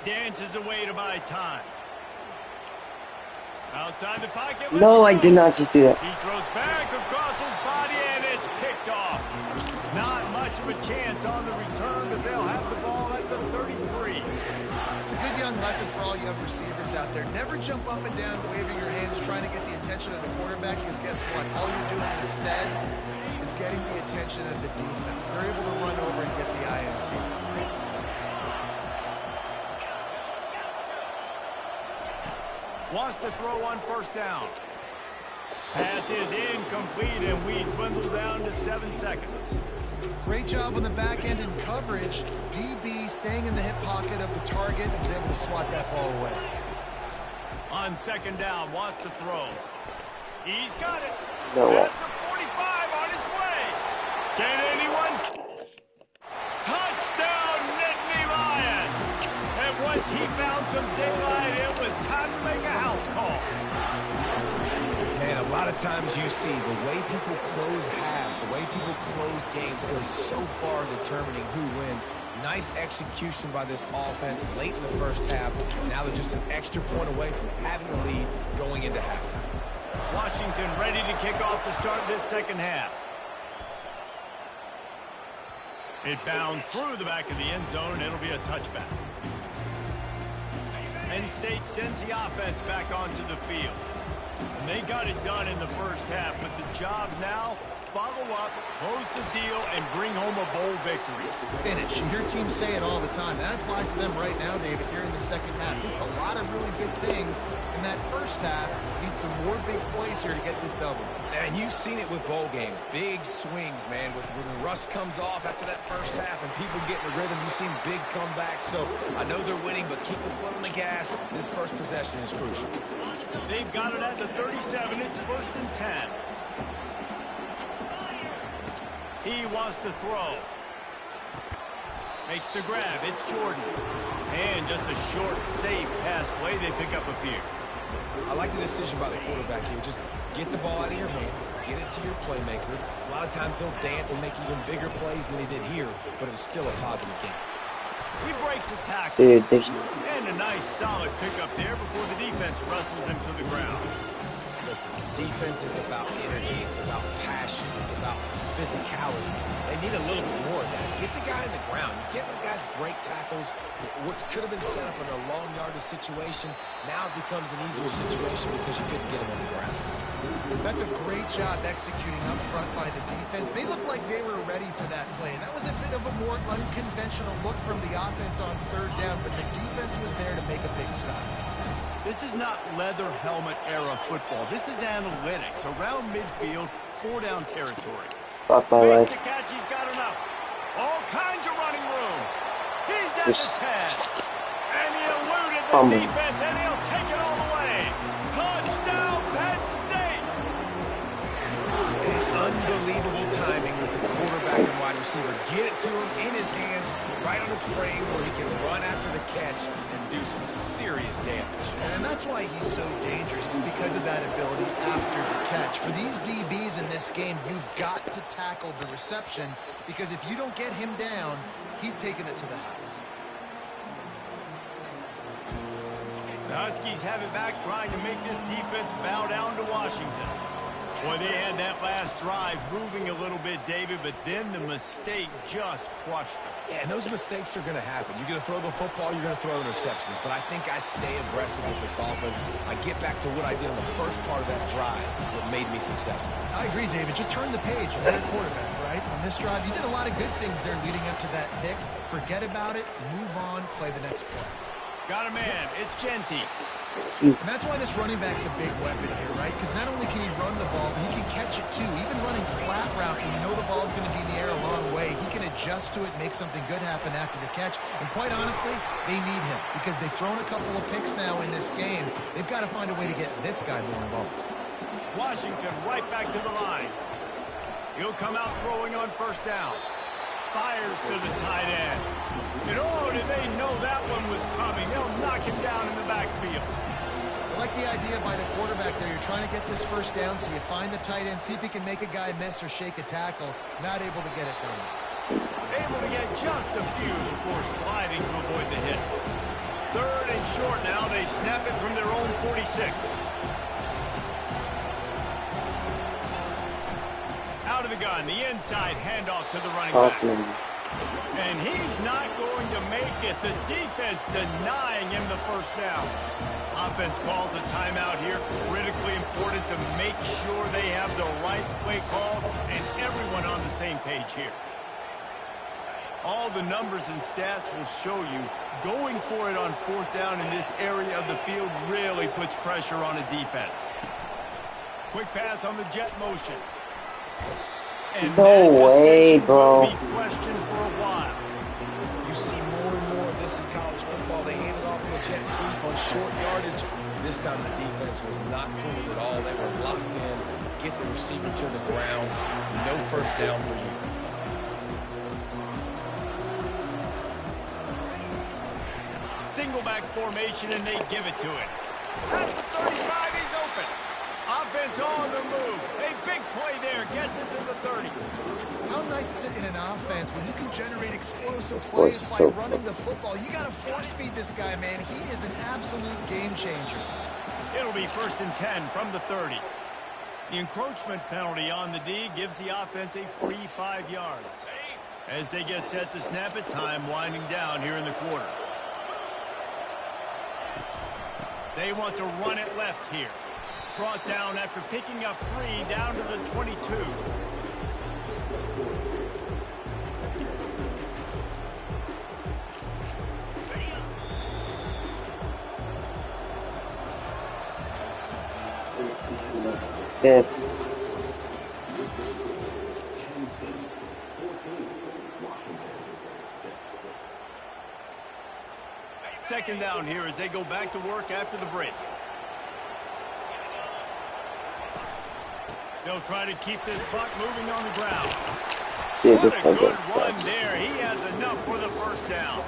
Dances away to buy time. Outside the pocket. No, I did not just do that. He throws back across his body, and it's picked off. Not much of a chance on the return, but they'll have the ball at the 33. It's a good young lesson for all young receivers out there. Never jump up and down waving your hands trying to get the attention of the quarterback, because guess what? All you're doing instead is getting the attention of the defense. They're able to run over and get the INT. Wants to throw on first down. Pass is incomplete, and we dwindle down to 7 seconds. Great job on the back end in coverage. DB staying in the hip pocket of the target and was able to swat that ball away. On second down, wants to throw. He's got it. No way. At the 45 on his way. Can anyone? Touchdown, Nittany Lions. And once he found some daylight, it was time to make a house call. Man, a lot of times you see the way people close halves, the way people close games goes so far in determining who wins. Nice execution by this offense late in the first half. Now they're just an extra point away from having the lead going into halftime. Washington ready to kick off to start this second half. It bounds through the back of the end zone, and it'll be a touchback. Penn State sends the offense back onto the field. And they got it done in the first half, but the job now, follow up, close the deal, and bring home a bowl victory. Finish. You hear teams say it all the time. That applies to them right now, David, here in the second half. It's a lot of really good things in that first half. Need some more big plays here to get this W. And you've seen it with bowl games. Big swings, man. When the rust comes off after that first half and people get in the rhythm, you've seen big comebacks. So I know they're winning, but keep the foot on the gas. This first possession is crucial. They've got it at the 37. It's 1st and 10. He wants to throw. Makes the grab. It's Jordan. And just a short, safe pass play. They pick up a few. I like the decision by the quarterback here. Just get the ball out of your hands. Get it to your playmaker. A lot of times he'll dance and make even bigger plays than he did here, but it was still a positive game. He breaks a tackle. Dude, And a nice, solid pickup there before the defense wrestles him to the ground. Listen, defense is about energy. It's about passion. It's about physicality. They need a little bit more of that. Get the guy in the ground. You can't let guys break tackles. What could have been set up in a long yardage situation, now it becomes an easier situation because you couldn't get him on the ground. That's a great job executing up front by the defense. They looked like they were ready for that play, and that was a bit of a more unconventional look from the offense on third down, but the defense was there to make a big stop. This is not leather helmet era football. This is analytics. Around midfield, 4-down territory. fuck my Makes life. the catch. He's got enough. All kinds of running room. He's at Just the 10. And he eluded the fumble. defense, and he'll take it all the way. Touchdown, Penn State. And unbelievable timing with the quarterback and wide receiver. Get it to him in his hands, right on his frame where he can run after the catch and do some serious damage. And that's why he's so dangerous, is because of that ability after the catch. For these DBs in this game, you've got to tackle the reception, because if you don't get him down, he's taking it to the house. The Huskies have it back, trying to make this defense bow down to Washington. Boy, they had that last drive moving a little bit, David, but then the mistake just crushed them. Yeah, and those mistakes are going to happen. You're going to throw the football, you're going to throw interceptions. But I think I stay aggressive with this offense. I get back to what I did in the first part of that drive that made me successful. I agree, David. Just turn the page if you're a quarterback, right? On this drive, you did a lot of good things there leading up to that pick. Forget about it, move on, play the next play. Got a man. It's Genty. And that's why this running back's a big weapon here, right? Because not only can he run the ball, but he can catch it too. Even running flat routes when you know the ball's going to be in the air a long way, he can adjust to it, make something good happen after the catch. And quite honestly, they need him because they've thrown a couple of picks now in this game. They've got to find a way to get this guy more involved. Washington right back to the line. He'll come out throwing on first down. Fires to the tight end. And oh, did they know that one was coming. They'll knock him down in the backfield. I like the idea by the quarterback there. You're trying to get this first down, so you find the tight end, see if he can make a guy miss or shake a tackle. Not able to get it done. Able to get just a few before sliding to avoid the hit. Third and short now. They snap it from their own 46. Out of the gun, the inside handoff to the running back. And he's not going to make it. The defense denying him the first down. Offense calls a timeout here. Critically important to make sure they have the right play call and everyone on the same page here. All the numbers and stats will show you going for it on 4th down in this area of the field really puts pressure on a defense. Quick pass on the jet motion. And No way, that decision bro. will be questioned for a while. You see more and more of this in college football. They hand it off in the jet sweep on short yardage. This time the defense was not fooled at all. They were locked in. Get the receiver to the ground. No first down for you. Single back formation, and they give it to it. At the 35, he's open. Offense on the move. A big play there. Gets it to the 30. How nice is it in an offense when you can generate explosive plays by running the football? You got to force feed this guy, man. He is an absolute game changer. It'll be 1st and 10 from the 30. The encroachment penalty on the D gives the offense a free 5 yards. As they get set to snap it, time winding down here in the quarter. They want to run it left here. Brought down after picking up 3 down to the 22. Yes. Second down here as they go back to work after the break. They'll try to keep this clock moving on the ground. Dude, What this a thing good sucks. run there. He has enough for the first down.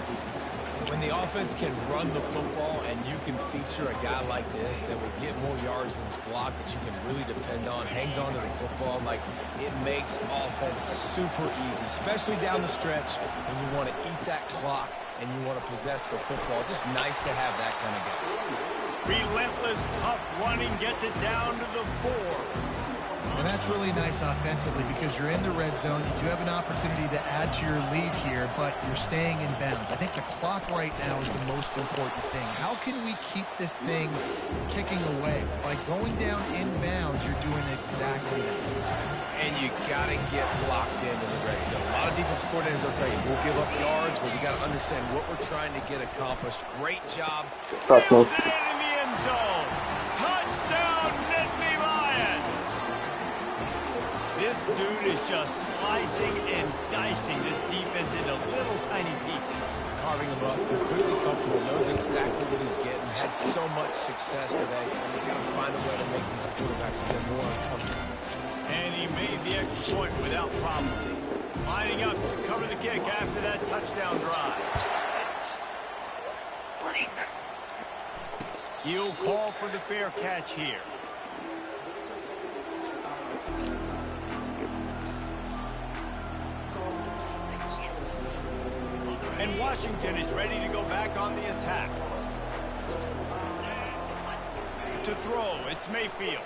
When the offense can run the football and you can feature a guy like this that will get more yards than his block that you can really depend on, hangs on to the football, like it makes offense super easy, especially down the stretch when you want to eat that clock and you want to possess the football. Just nice to have that kind of guy. Relentless, tough running gets it down to the 4. And that's really nice offensively because you're in the red zone. You do have an opportunity to add to your lead here, but you're staying in bounds. I think the clock right now is the most important thing. How can we keep this thing ticking away? By going down in bounds, you're doing exactly that. And you got to get locked in the red zone. A lot of defensive coordinators, they'll tell you, we'll give up yards, but we got to understand what we're trying to get accomplished. Great job. Fuck me. Reels it in the end zone. Touchdown, Nittany Lions. This dude is just slicing and dicing this defense into little tiny pieces. Carving him up, completely comfortable, knows exactly what he's getting, had so much success today. We got to find a way to make these quarterbacks a bit more uncomfortable. And he made the extra point without problem. Lining up to cover the kick after that touchdown drive. He'll call for the fair catch here. And Washington is ready to go back on the attack. To throw, it's Mayfield.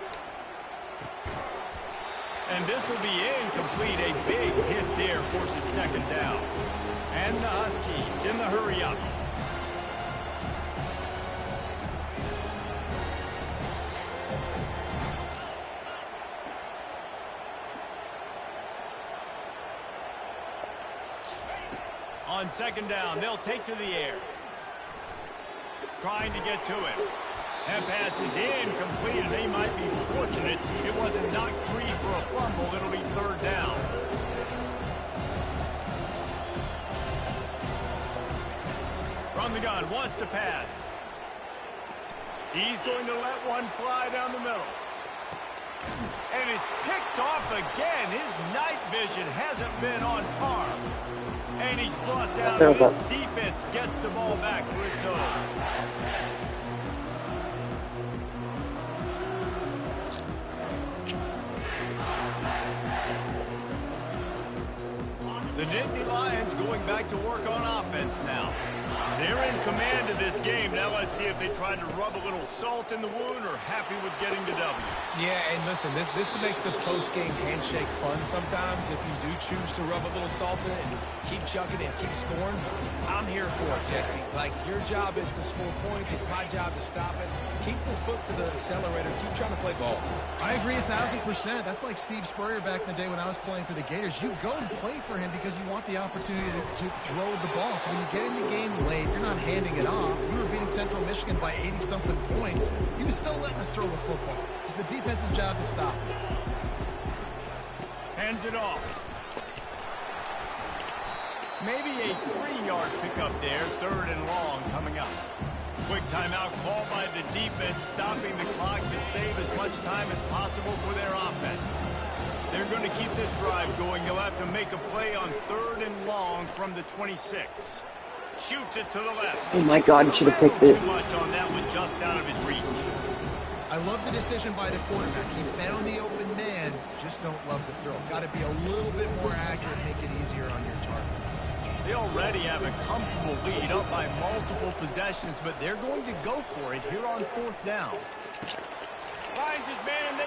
And this will be incomplete. A big hit there forces 2nd down. And the Huskies in the hurry up. On 2nd down, they'll take to the air. Trying to get to it. That pass is incomplete, and they might be fortunate it wasn't knocked free for a fumble. It'll be 3rd down. From the gun, wants to pass. He's going to let one fly down the middle. And it's picked off again. His night vision hasn't been on par. And he's brought down. His defense gets the ball back for its own. The Nittany Lions going back to work on offense now. They're in command of this game. Now let's see if they try to rub a little salt in the wound or happy with getting the W. Yeah, and listen, this makes the post-game handshake fun sometimes. If you do choose to rub a little salt in it and keep chucking it and keep scoring, I'm here for it, Jesse. Like, your job is to score points. It's my job to stop it. Keep the foot to the accelerator. Keep trying to play ball. I agree 1,000%. That's like Steve Spurrier back in the day when I was playing for the Gators. You go and play for him because you want the opportunity to throw the ball. So when you get in the game late, you're not handing it off. We were beating Central Michigan by 80-something points. He was still letting us throw the football. It's the defense's job to stop it. Hands it off. Maybe a 3-yard pickup there, 3rd and long coming up. Quick timeout call by the defense, stopping the clock to save as much time as possible for their offense. They're going to keep this drive going. They'll have to make a play on 3rd and long from the 26. Shoots it to the left. Oh my God, you should have picked it. Too much on that one, just out of his reach. I love the decision by the quarterback. He found the open man, just don't love the throw. Got to be a little bit more accurate, make it easier on your target. They already have a comfortable lead up by multiple possessions, but they're going to go for it here on 4th down. Finds his man, they